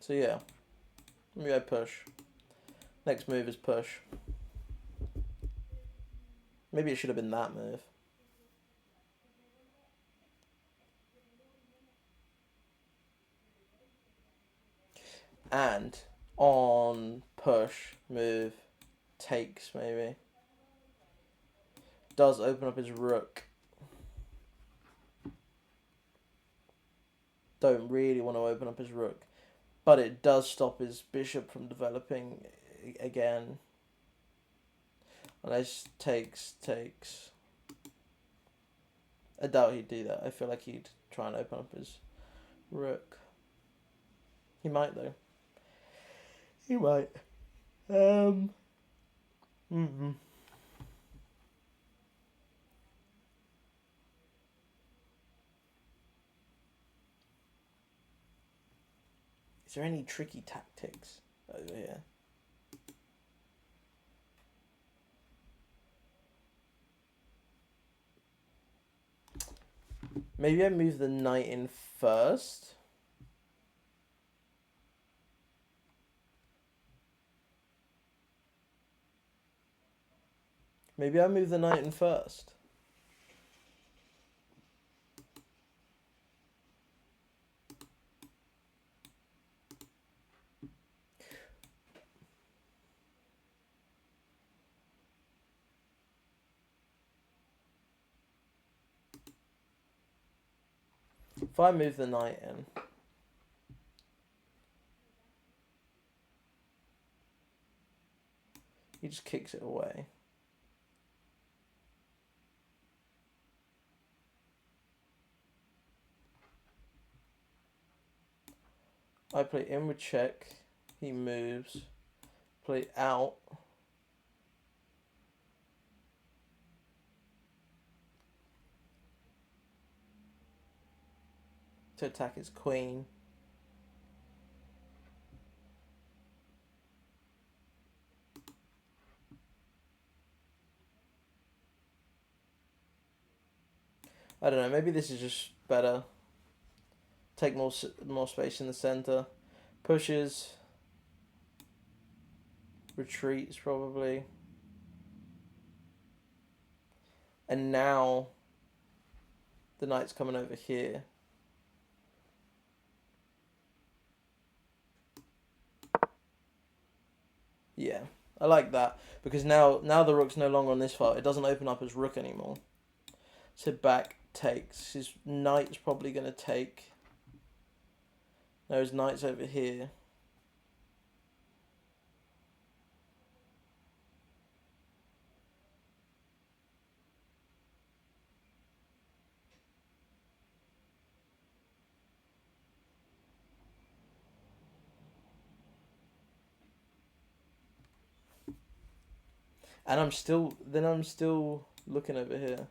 So yeah, let me go push. Next move is push. Maybe it should have been that move. And on push, move, takes maybe. Does open up his rook. Don't really want to open up his rook. But it does stop his bishop from developing again. Unless takes. I doubt he'd do that. I feel like he'd try and open up his rook. He might though. He might. Mm-hmm. Is there any tricky tactics over here? Maybe I move the knight in first. Maybe I move the knight in first. If I move the knight in, he just kicks it away. I play in with check. He moves. Play out. To attack his queen. I don't know. Maybe this is just better. Take more space in the center. Pushes. Retreats probably. And now the knight's coming over here. Yeah, I like that because now the rook's no longer on this file. It doesn't open up as rook anymore. So back takes. His knight's probably going to take. No, his knight's over here. And I'm still looking over here.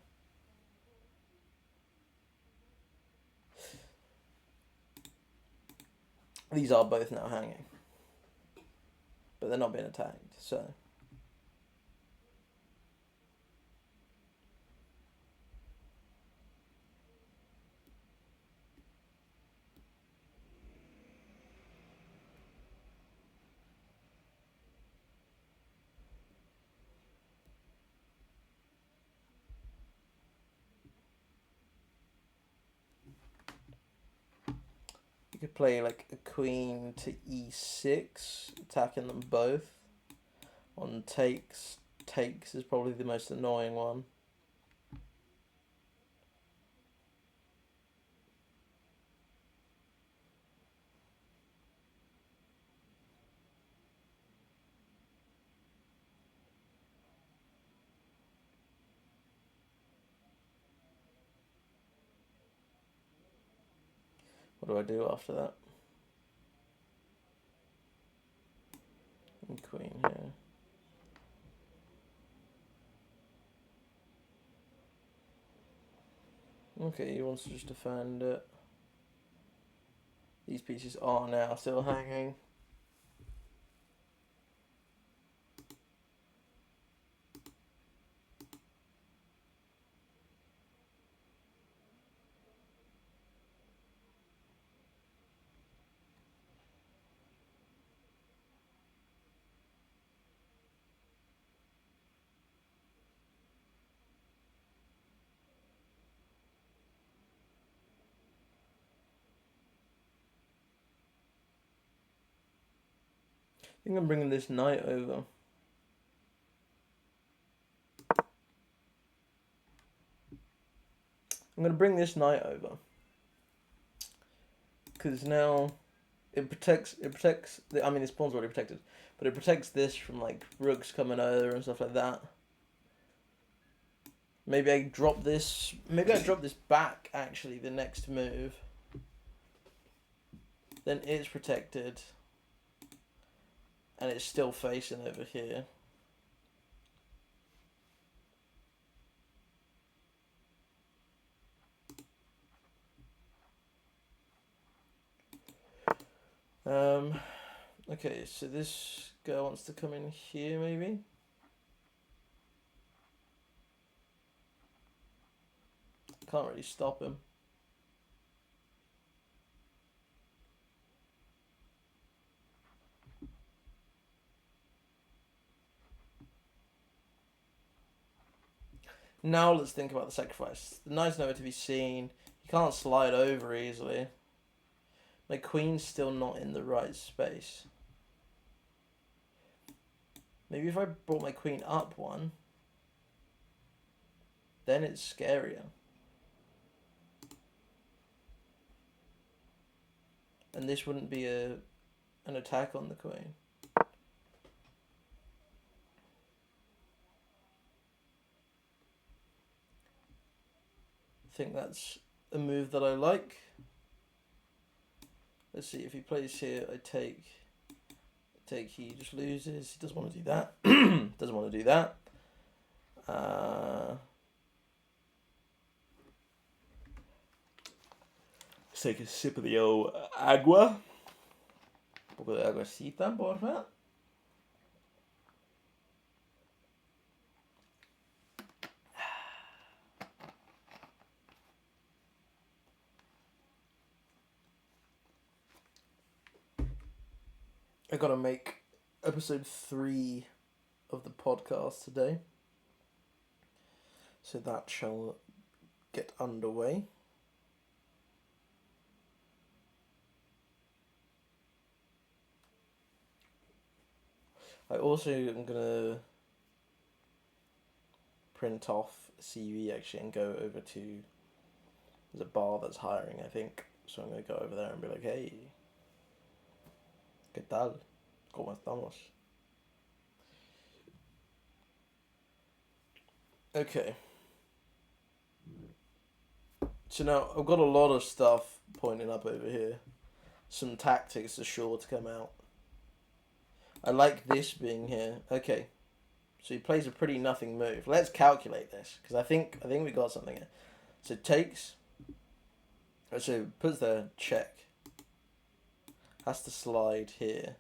These are both now hanging. But they're not being attacked, so. You could play like a queen to e6, attacking them both. On takes is probably the most annoying one. What do I do after that? And queen here. Okay, he wants to just defend it. These pieces are now still hanging. think I'm bringing this knight over. I'm going to bring this knight over. Because now it protects, I mean, this pawn's already protected, but it protects this from, like, rooks coming over and stuff like that. Maybe I drop this back, actually, the next move. Then it's protected. And it's still facing over here. Okay, so this guy wants to come in here, maybe? Can't really stop him. Now let's think about the sacrifice. The knight's nowhere to be seen. He can't slide over easily. My queen's still not in the right space. Maybe if I brought my queen up one, then it's scarier. And this wouldn't be an attack on the queen. I think that's a move that I like. Let's see, if he plays here, I take, he just loses. He doesn't want to do that. Doesn't want to do that. Let's take a sip of the old agua. Un poco de aguacita, porfa. I gotta make episode 3 of the podcast today. So that shall get underway. I also am gonna print off a CV actually and go over to, there's a bar that's hiring, I think. So I'm gonna go over there and be like, hey, ¿qué tal? ¿Cómo estamos? Okay. So now I've got a lot of stuff pointing up over here. Some tactics are sure to come out. I like this being here. Okay. So he plays a pretty nothing move. Let's calculate this, because I think we got something here. So takes. So puts the check. Has to slide here.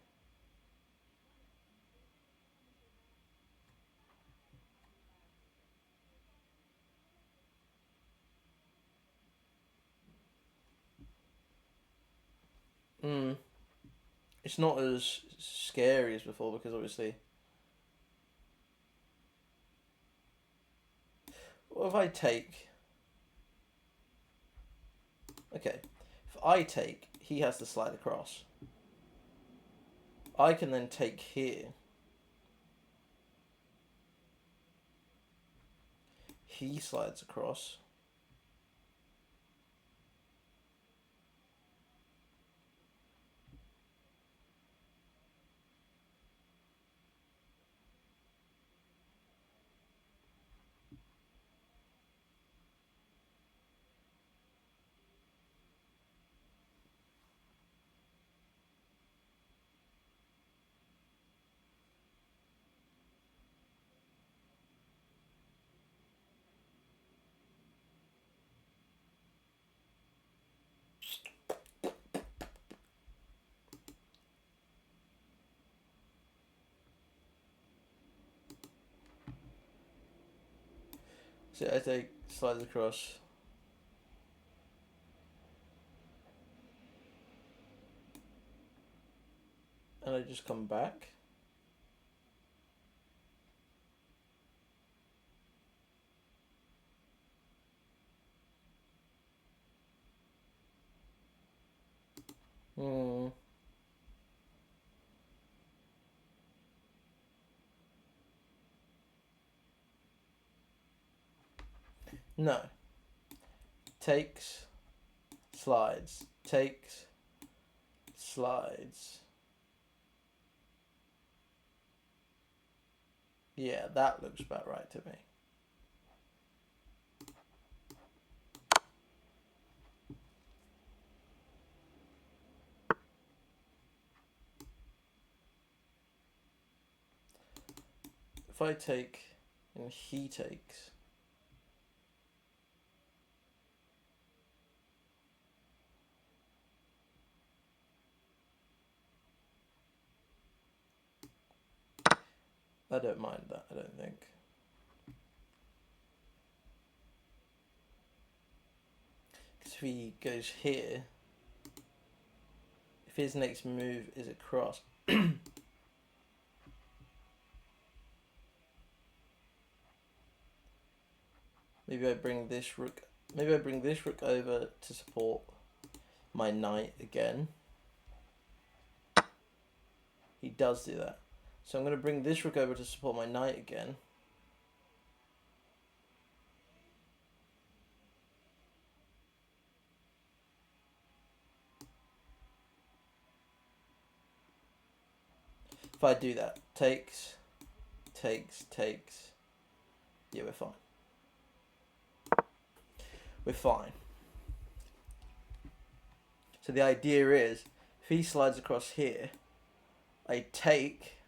It's not as scary as before because obviously. What if I take? Okay, if I take, he has to slide across. I can then take here. He slides across. So I take, slides across. And I just come back. No. Takes, slides, takes, slides. Yeah, that looks about right to me. If I take and he takes, I don't mind that, I don't think. Because if he goes here, if his next move is across, maybe I bring this rook. Maybe I bring this rook over to support my knight again. He does do that. So I'm going to bring this rook over to support my knight again. If I do that, takes, takes, takes. Yeah, we're fine. We're fine. So the idea is, if he slides across here, I take,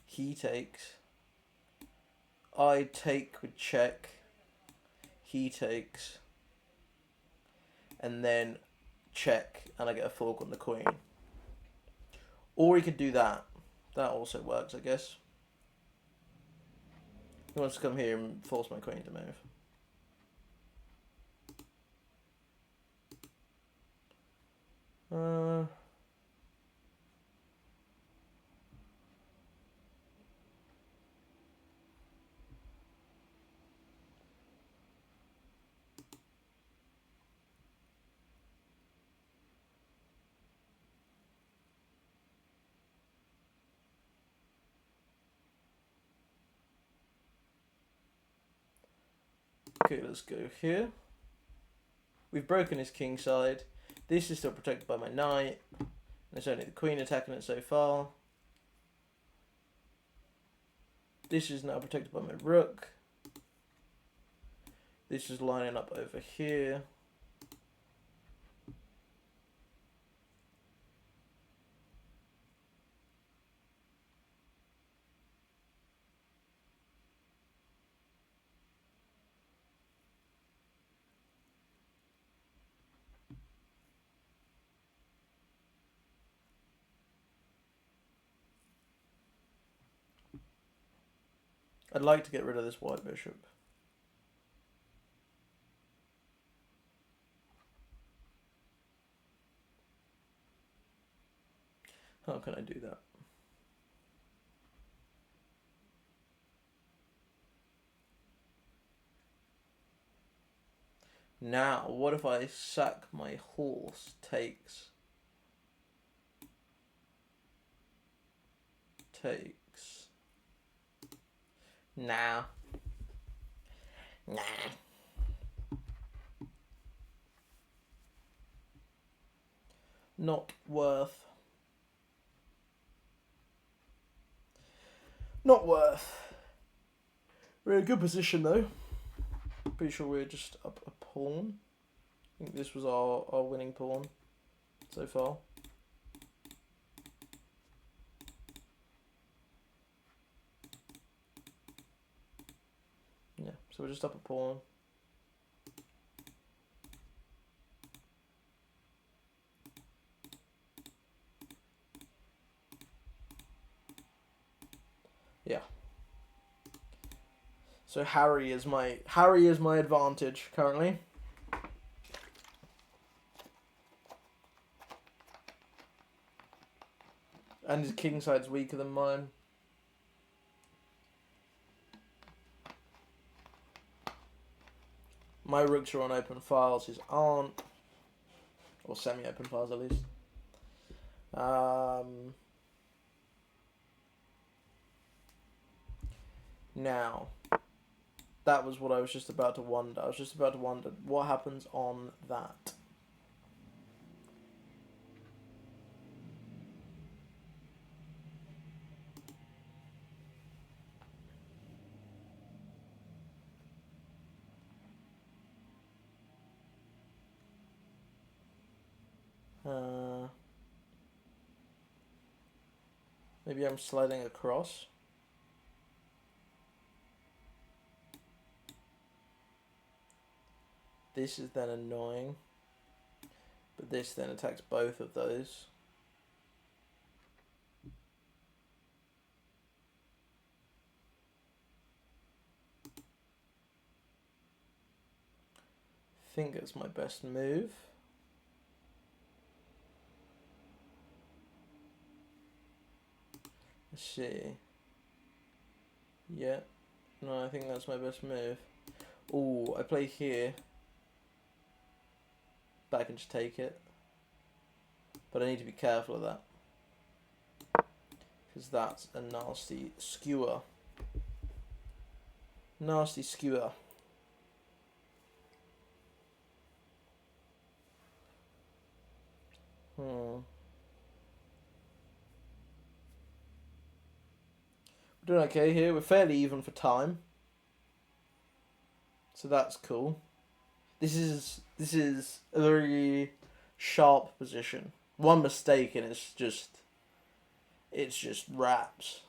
he takes, I take with check, he takes, and then check, and I get a fork on the queen. Or he could do that. That also works, I guess. He wants to come here and force my queen to move. Okay, let's go here. We've broken his king side. This is still protected by my knight. There's only the queen attacking it so far. This is now protected by my rook. This is lining up over here. I'd like to get rid of this white bishop. How can I do that? Now, what if I sack my horse? Takes. Takes. Nah. Nah. Not worth. Not worth. We're in a good position though. Pretty sure we're just up a pawn. I think this was our winning pawn so far. Yeah, so we're just up a pawn. Yeah. So Harry is my advantage currently. And his king side's weaker than mine. My rooks are on open files, his aren't. Or semi-open files at least. Now, that was what I was just about to wonder. I was just about to wonder what happens on that. Maybe I'm sliding across. This is then annoying. But this then attacks both of those. I think it's my best move. Let's see. Yeah. No, I think that's my best move. Oh, I play here. But I can just take it. But I need to be careful of that. Because that's a nasty skewer. Nasty skewer. We're doing okay here. We're fairly even for time. So that's cool. This is a very sharp position. One mistake and it's just wraps.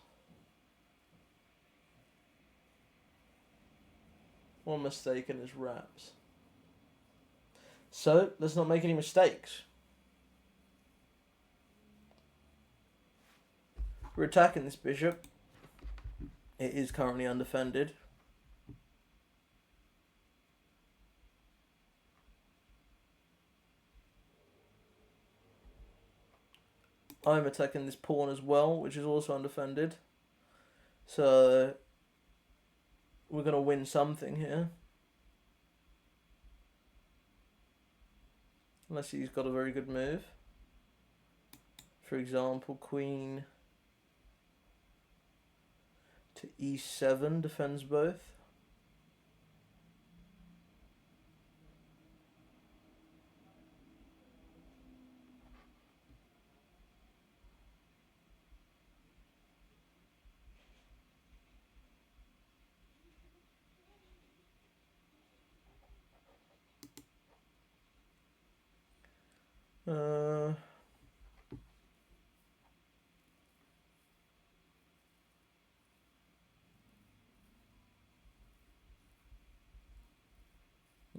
One mistake and it's wraps. So let's not make any mistakes. We're attacking this bishop. It is currently undefended. I'm attacking this pawn as well, which is also undefended. So we're going to win something here. Unless he's got a very good move. For example, queen to e7 defends both.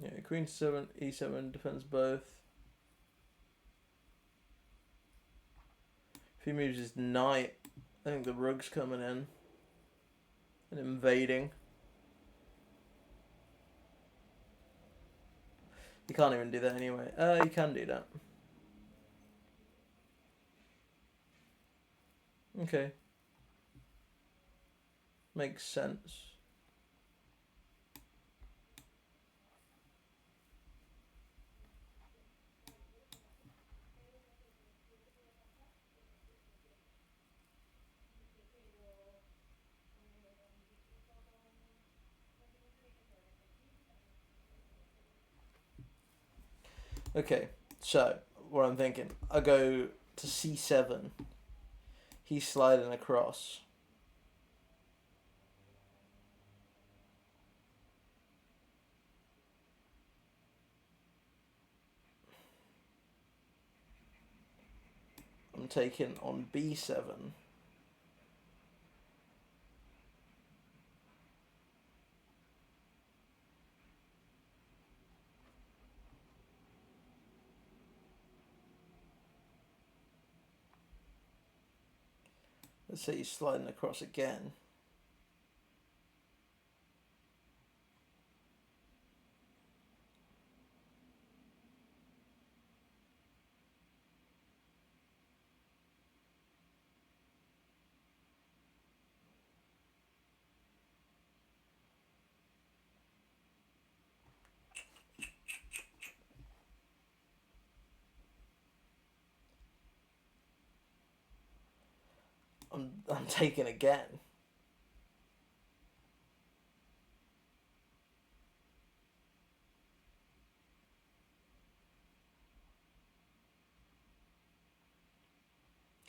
Yeah, queen to 7, e7 defends both. If he moves his knight, I think the rook's coming in and invading. You can't even do that anyway. You can do that. Okay. Makes sense. Okay, so what I'm thinking, I go to c7. He's sliding across. I'm taking on b7. Let's say he's sliding across again. I'm taking again.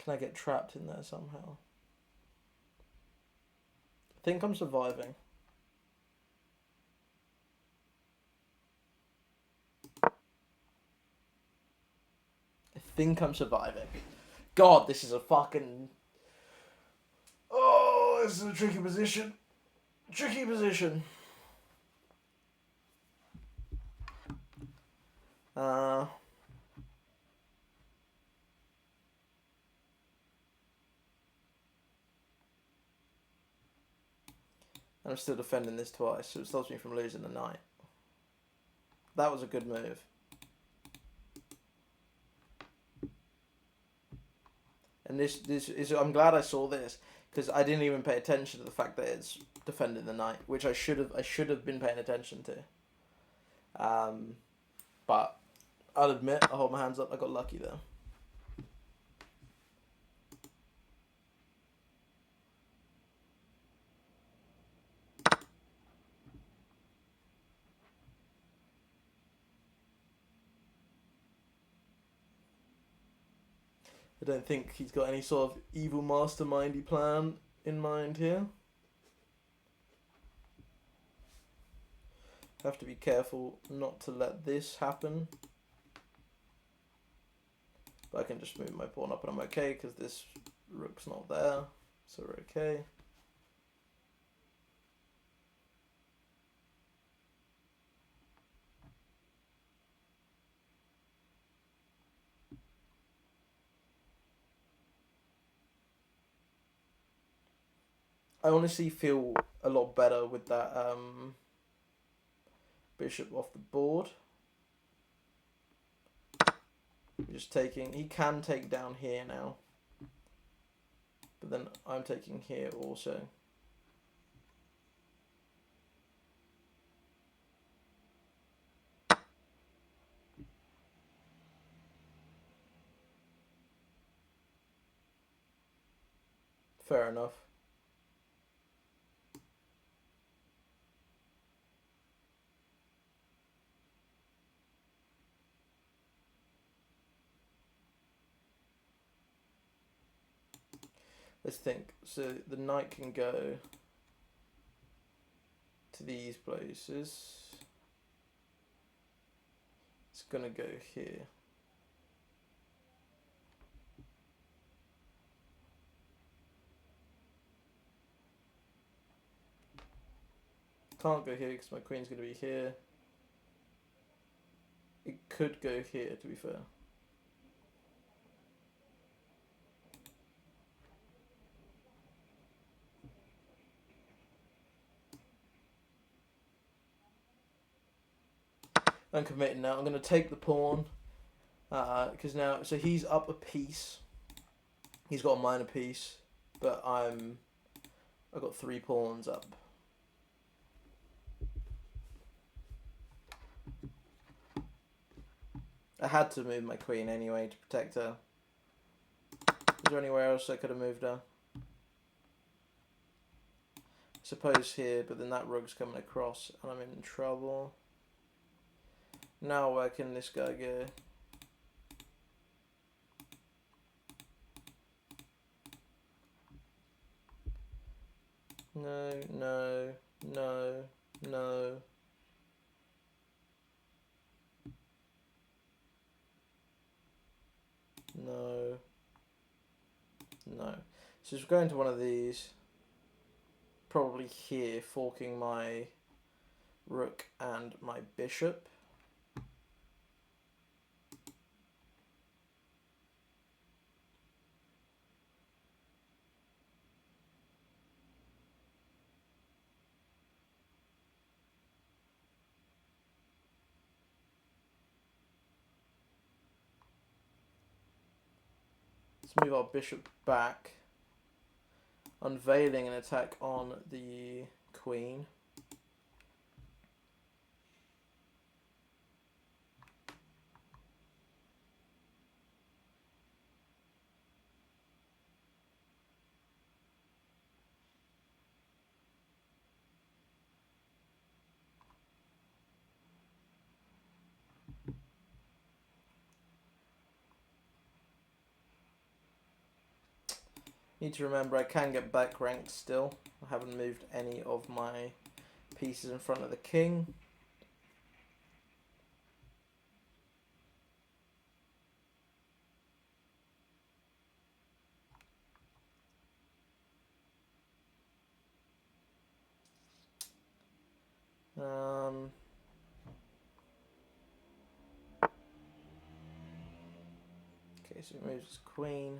Can I get trapped in there somehow? I think I'm surviving. I think I'm surviving. God, this is a fucking... Oh, this is a tricky position. Tricky position. I'm still defending this twice, so it stops me from losing the knight. That was a good move. And this is... I'm glad I saw this, because I didn't even pay attention to the fact that it's defending the knight, which I should have been paying attention to. But I'll admit, I hold my hands up, I got lucky there. I don't think he's got any sort of evil mastermindy plan in mind here. Have to be careful not to let this happen. But I can just move my pawn up and I'm okay because this rook's not there. So we're okay. I honestly feel a lot better with that bishop off the board. Just taking... He can take down here now. But then I'm taking here also. Fair enough. Let's think. So the knight can go to these places. It's gonna go here. Can't go here because my queen's gonna be here. It could go here, to be fair. I'm committing now. I'm going to take the pawn. Because now... So he's up a piece. He's got a minor piece. But I've got 3 pawns up. I had to move my queen anyway to protect her. Is there anywhere else I could have moved her? I suppose here, but then that rook's coming across and I'm in trouble. Now where can this guy go? No, no, no, no. No. No. So just going to one of these. Probably here, forking my rook and my bishop. Let's move our bishop back, unveiling an attack on the queen. Need to remember I can get back ranked still. I haven't moved any of my pieces in front of the king. Okay, so he moves his queen.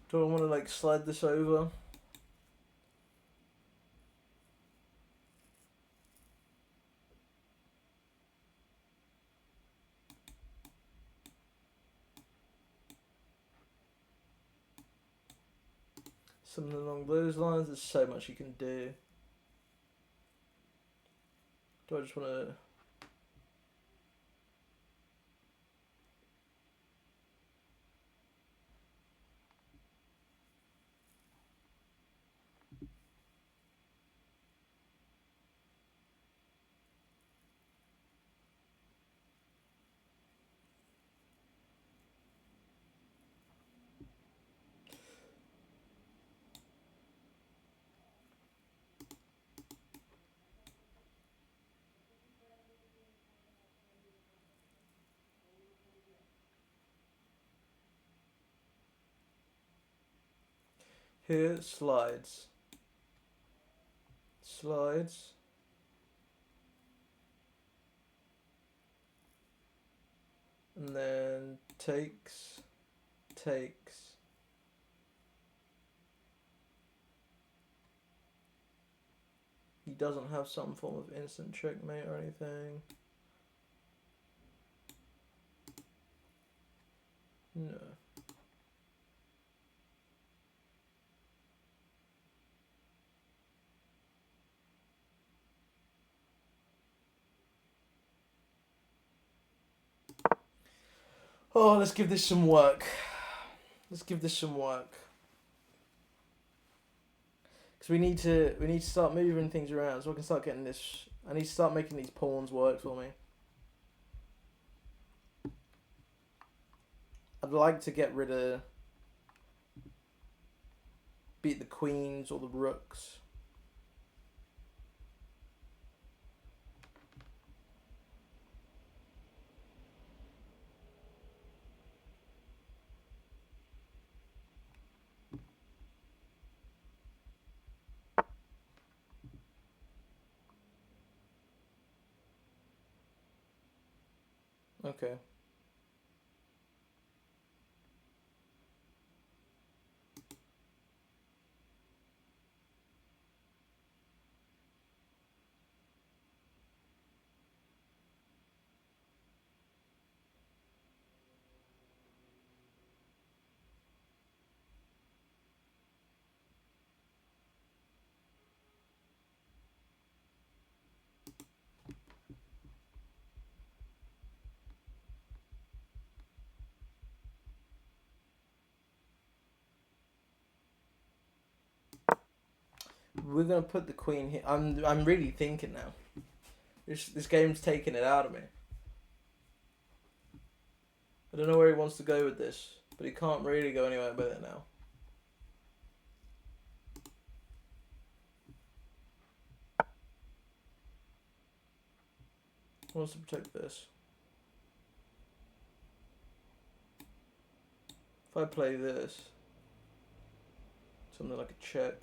Do I want to like slide this over? Something along those lines. There's so much you can do. Do I just want to... Here, slides. Slides. And then takes. Takes. He doesn't have some form of instant checkmate or anything. No. Oh, let's give this some work. Let's give this some work. Because we need to start moving things around so I can start getting this. I need to start making these pawns work for me. I'd like to get rid of... beat the queens or the rooks. Okay. We're gonna put the queen here. I'm really thinking now. This game's taking it out of me. I don't know where he wants to go with this, but he can't really go anywhere with it now. He wants to protect this. If I play this, something like a check.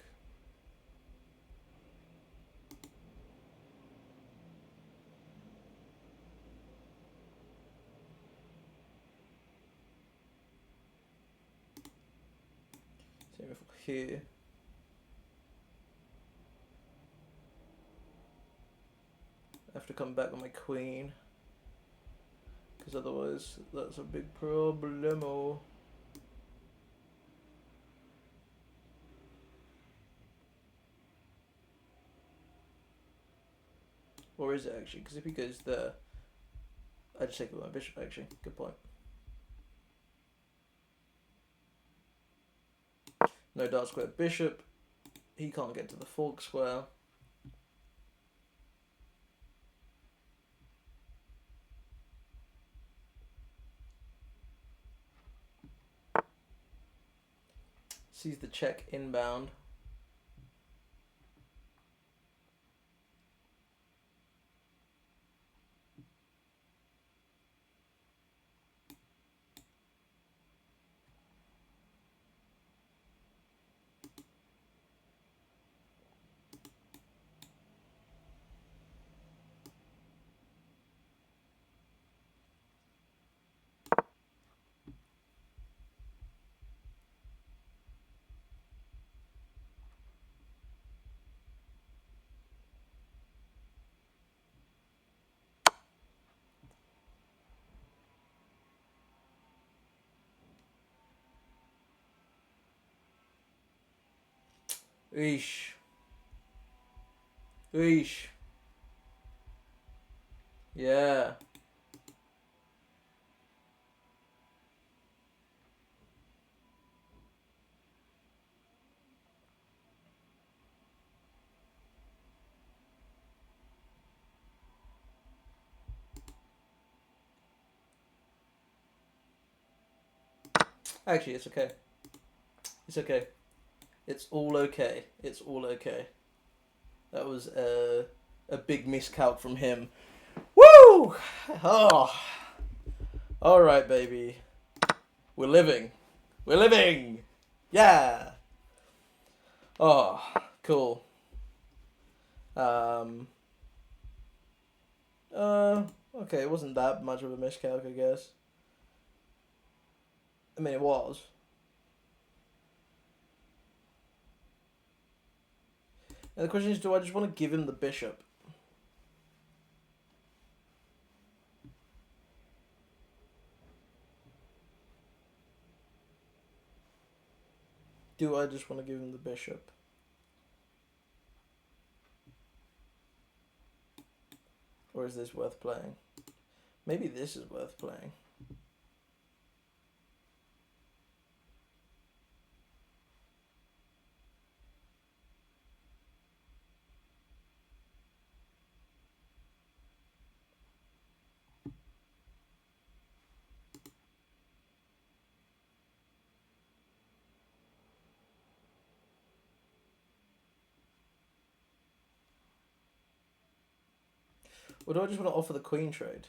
Same for here. I have to come back with my queen. Because otherwise, that's a big problemo. Or is it actually? Because if he goes there, I just take it with my bishop actually. Good point. No dark square bishop. He can't get to the fork square. Sees the check inbound. Eesh. Eesh. Yeah. Actually, it's okay. It's okay. It's all okay. It's all okay. That was a big miscalc from him. Woo! Oh. Alright, baby. We're living. We're living! Yeah! Oh, cool. Okay, it wasn't that much of a miscalc, I guess. I mean, it was. And the question is, do I just want to give him the bishop? Do I just want to give him the bishop? Or is this worth playing? Maybe this is worth playing. Or do I just want to offer the queen trade?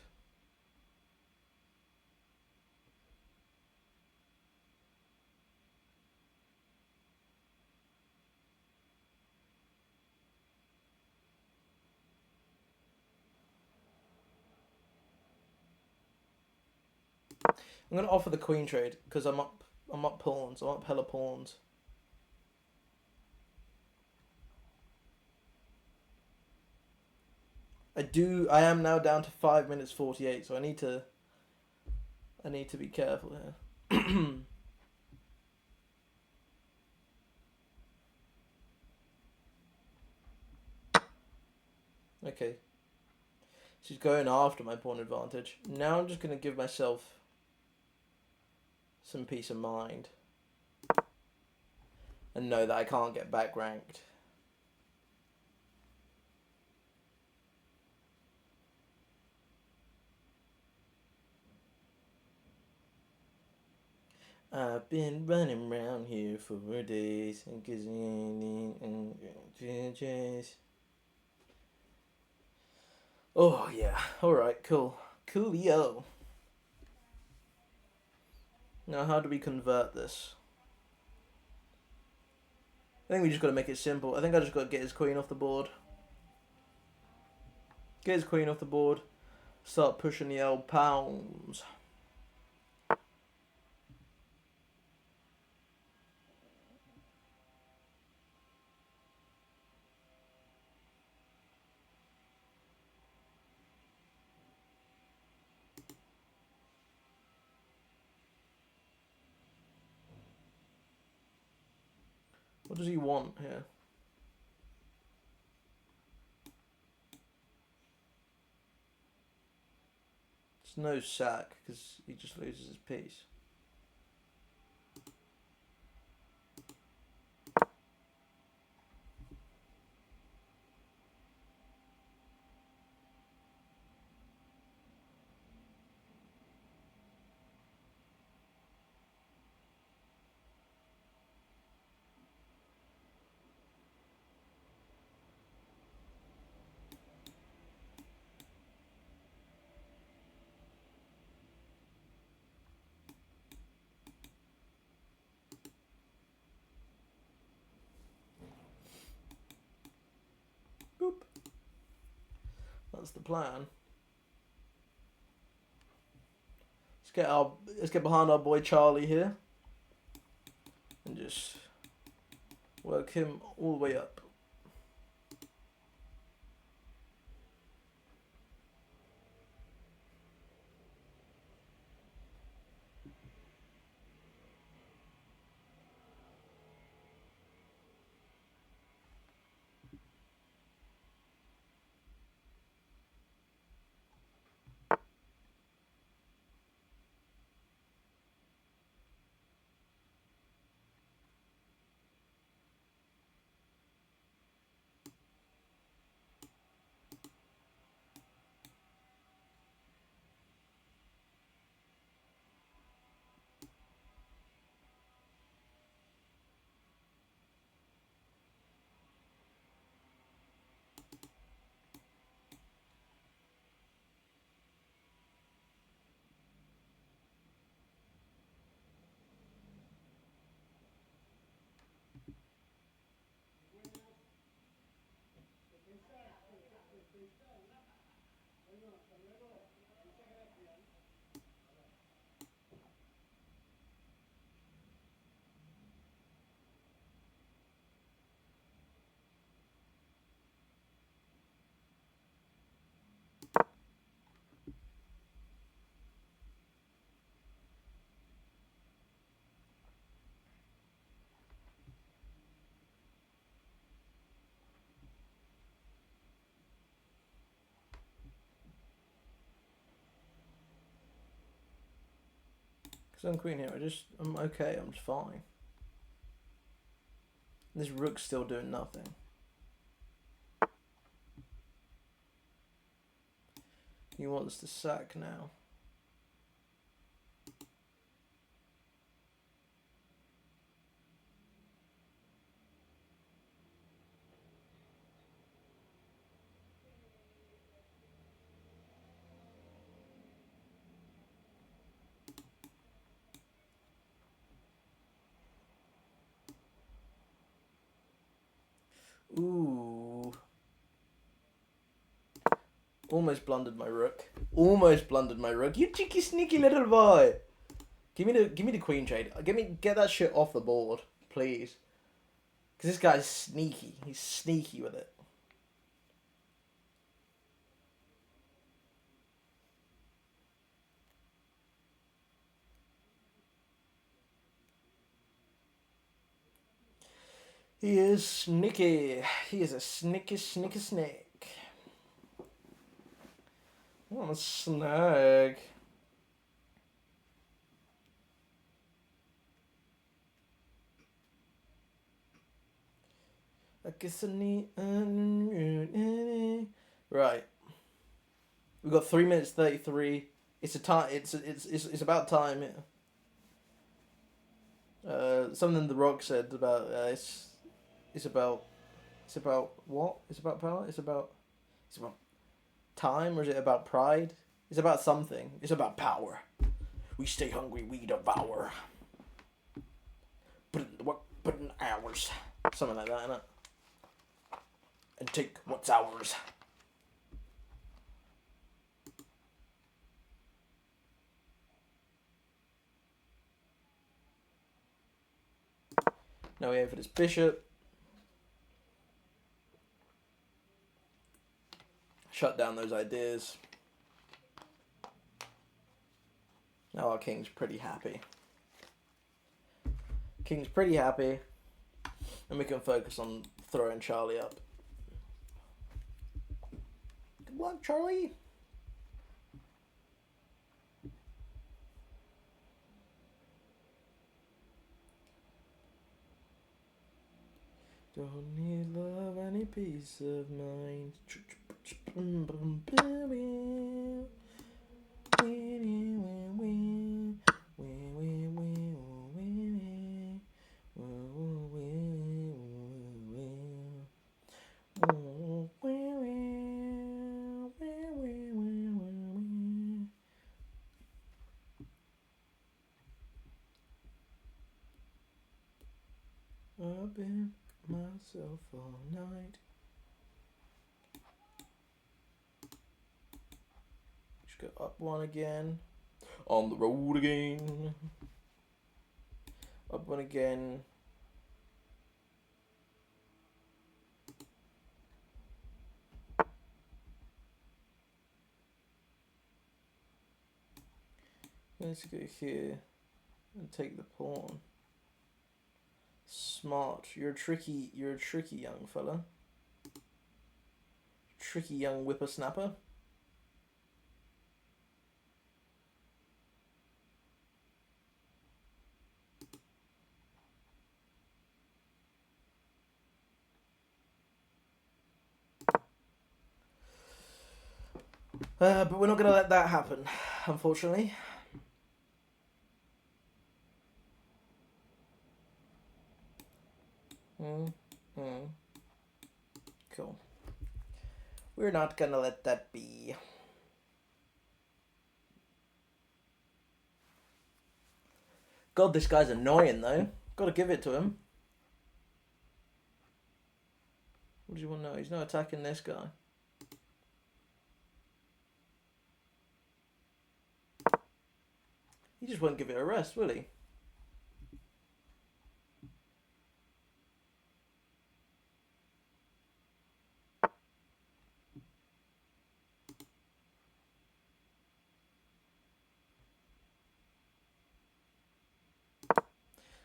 I'm gonna offer the queen trade because I'm up pawns. I'm up hella pawns. I am now down to 5 minutes 48, so I need to be careful here. Okay. She's going after my pawn advantage. Now I'm just gonna give myself some peace of mind. And know that I can't get back ranked. I've been running around here for days and oh yeah, alright, cool. Coolio. Now how do we convert this? I think we just gotta make it simple. I think I just gotta get his queen off the board. Get his queen off the board. Start pushing the old pounds. What does he want here? It's no sack, because he just loses his piece. Boop. That's the plan. Let's get behind our boy Charlie here. And just work him all the way up. Because I'm queen here, I'm okay, I'm just fine. This rook's still doing nothing. He wants to sack now. Ooh. Almost blundered my rook. Almost blundered my rook. You cheeky sneaky little boy. Give me the queen trade. Get that shit off the board, please. Because this guy's sneaky. He's sneaky with it. He is sneaky. He is a sneaky snake. What a snag. I guess I need... Right. We've got 3 minutes 33. It's a time. It's about time. Yeah. Something The Rock said about it's about what? It's about power. It's about time, or is it about pride? It's about something. It's about power. We stay hungry. We devour. Put in hours. Something like that, innit? And take what's ours. Now we aim for this bishop. Shut down those ideas. Now our king's pretty happy. King's pretty happy. And we can focus on throwing Charlie up. Good luck, Charlie. Don't need love, any peace of mind. I've been myself all night. Just go up one again. On the road again. Up one again. Let's go here and take the pawn. Smart. You're a tricky young fella. Tricky young whippersnapper. But we're not going to let that happen, unfortunately. Cool. We're not going to let that be. God, this guy's annoying, though. Got to give it to him. What do you want to know? He's not attacking this guy. He just won't give it a rest, will he?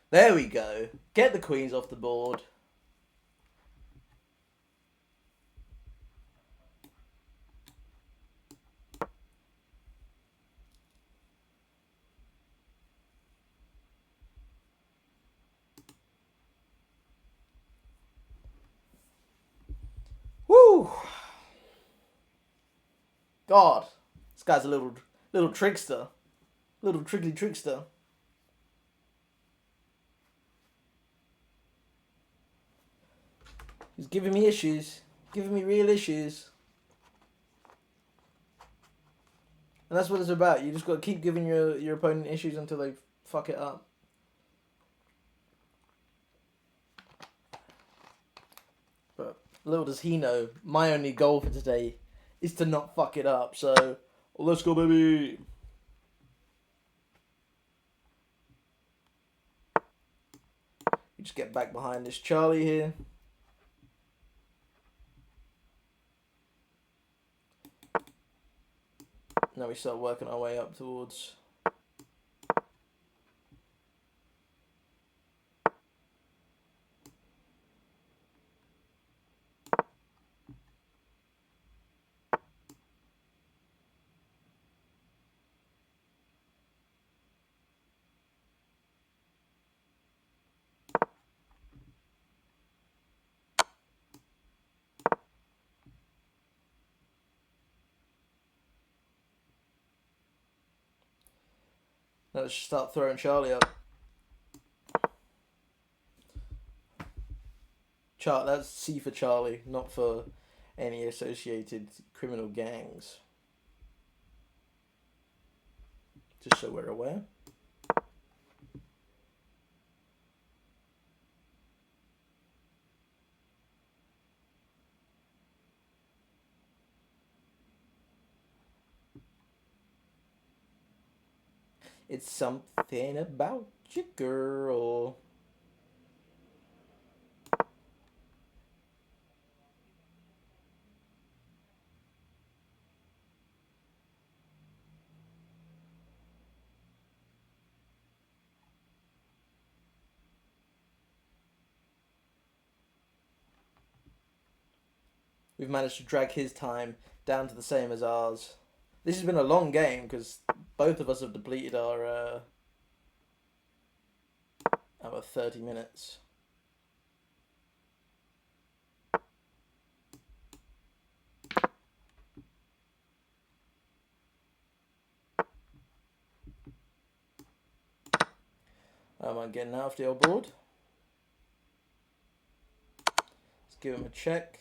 There we go. Get the queens off the board. Woo! God, this guy's a little trickster. Little trickly trickster. He's giving me issues. Giving me real issues. And that's what it's about. You just got to keep giving your opponent issues until they fuck it up. But little does he know, my only goal for today is to not fuck it up. So, let's go, baby. You just get back behind this Charlie here. Now we start working our way up towards... Now let's start throwing Charlie up. That's C for Charlie, not for any associated criminal gangs. Just so we're aware. It's something about your girl. we've managed to drag his time down to the same as ours. This has been a long game because both of us have depleted our 30 minutes. I'm getting out of the old board. Let's give him a check.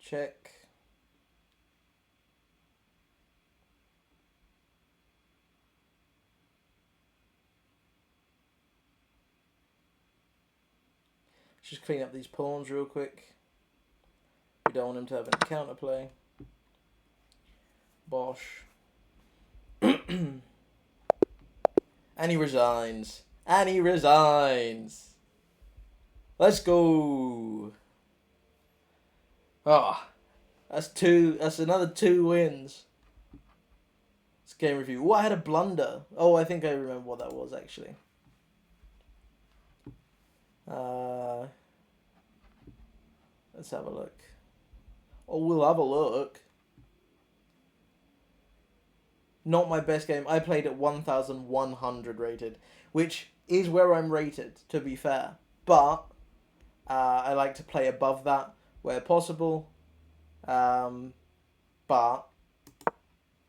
Check. Just clean up these pawns real quick. We don't want him to have any counterplay. Bosh. And he resigns. And he resigns. Let's go. Ah, that's two. That's another 2 wins. It's game review. Oh, I had a blunder. Oh, I think I remember what that was actually. Let's have a look. Oh, we'll have a look. Not my best game. I played at 1,100 rated, which is where I'm rated, to be fair. But I like to play above that where possible. But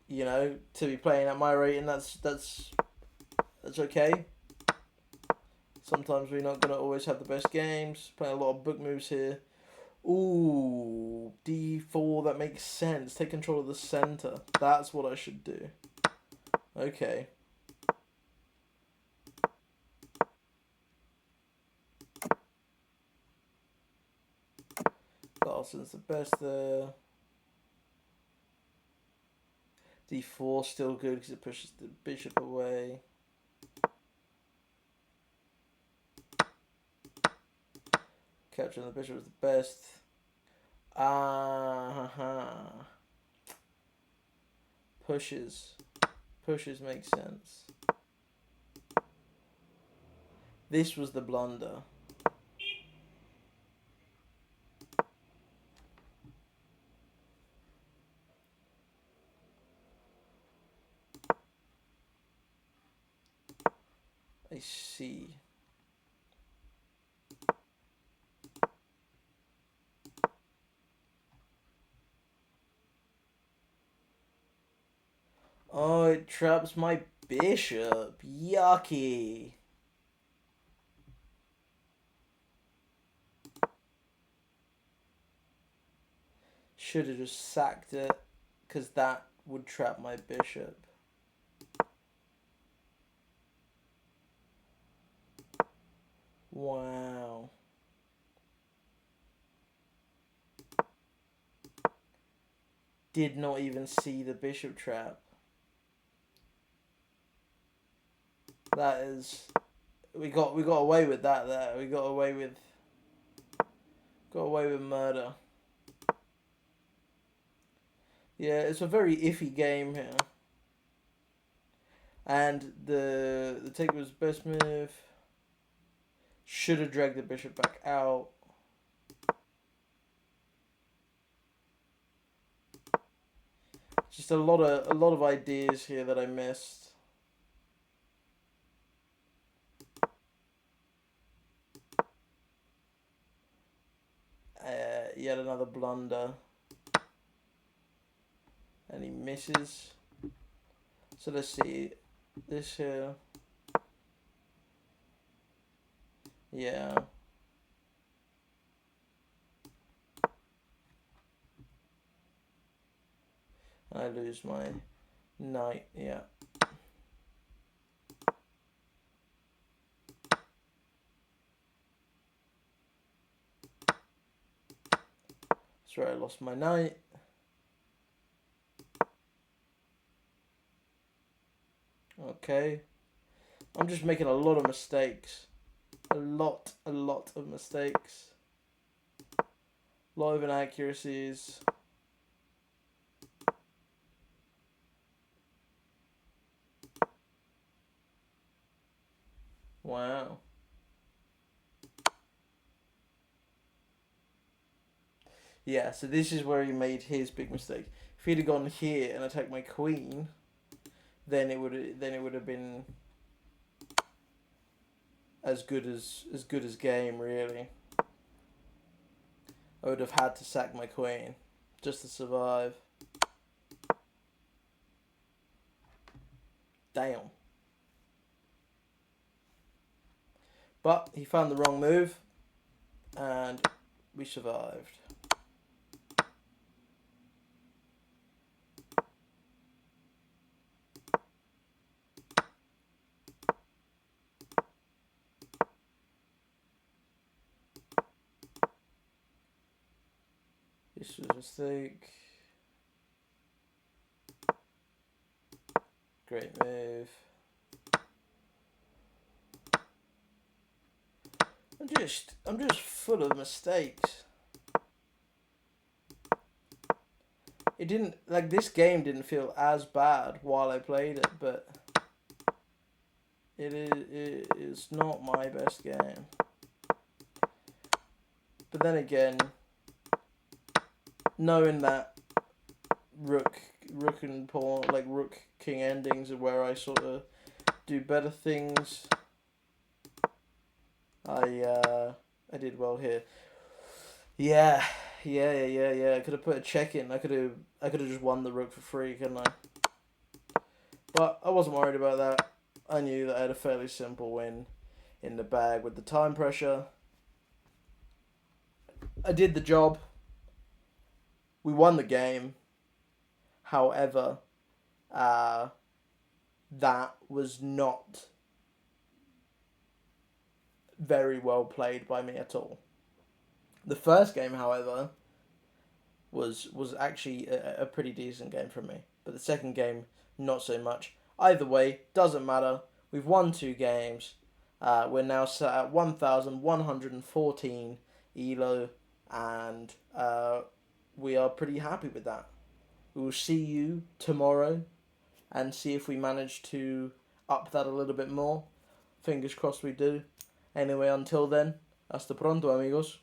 you know, to be playing at my rating, that's okay. Sometimes we're not gonna always have the best games. Playing a lot of book moves here. Ooh, D4, that makes sense. Take control of the center. That's what I should do. Okay. Carson's the best there. D4 still good because it pushes the bishop away. Capturing the bishop is the best. Pushes. Pushes make sense. This was the blunder. I see. Oh, it traps my bishop. Yucky. Should have just sacked it, because that would trap my bishop. Wow. Did not even see the bishop trap. That is, we got away with that there. We got away with murder. Yeah, it's a very iffy game here. And the take was best move. Should have dragged the bishop back out. Just a lot of ideas here that I missed. Yet another blunder. And he misses. So let's see. This here. Yeah. I lose my knight, yeah. That's where I lost my knight. Okay. I'm just making a lot of mistakes. A lot of mistakes. A lot of inaccuracies. Wow. Yeah, so this is where he made his big mistake. If he'd have gone here and attacked my queen, then it would have been as good as game, really. I would have had to sack my queen just to survive. Damn. But he found the wrong move, and we survived. This was a mistake. Great move. I'm just full of mistakes. It didn't, like, this game didn't feel as bad while I played it, but it is not my best game. But then again, knowing that rook and pawn, like rook king endings are where I sort of do better things, I did well here. Yeah. I could have put a check in. I could have just won the rook for free, couldn't I? But I wasn't worried about that. I knew that I had a fairly simple win in the bag with the time pressure. I did the job. We won the game. However, that was not very well played by me at all. The first game, however, was actually a pretty decent game from me. But the second game, not so much. Either way, doesn't matter. We've won 2 games. We're now set at 1,114 ELO, and we are pretty happy with that. We will see you tomorrow and see if we manage to up that a little bit more. Fingers crossed we do. Anyway, until then, hasta pronto, amigos.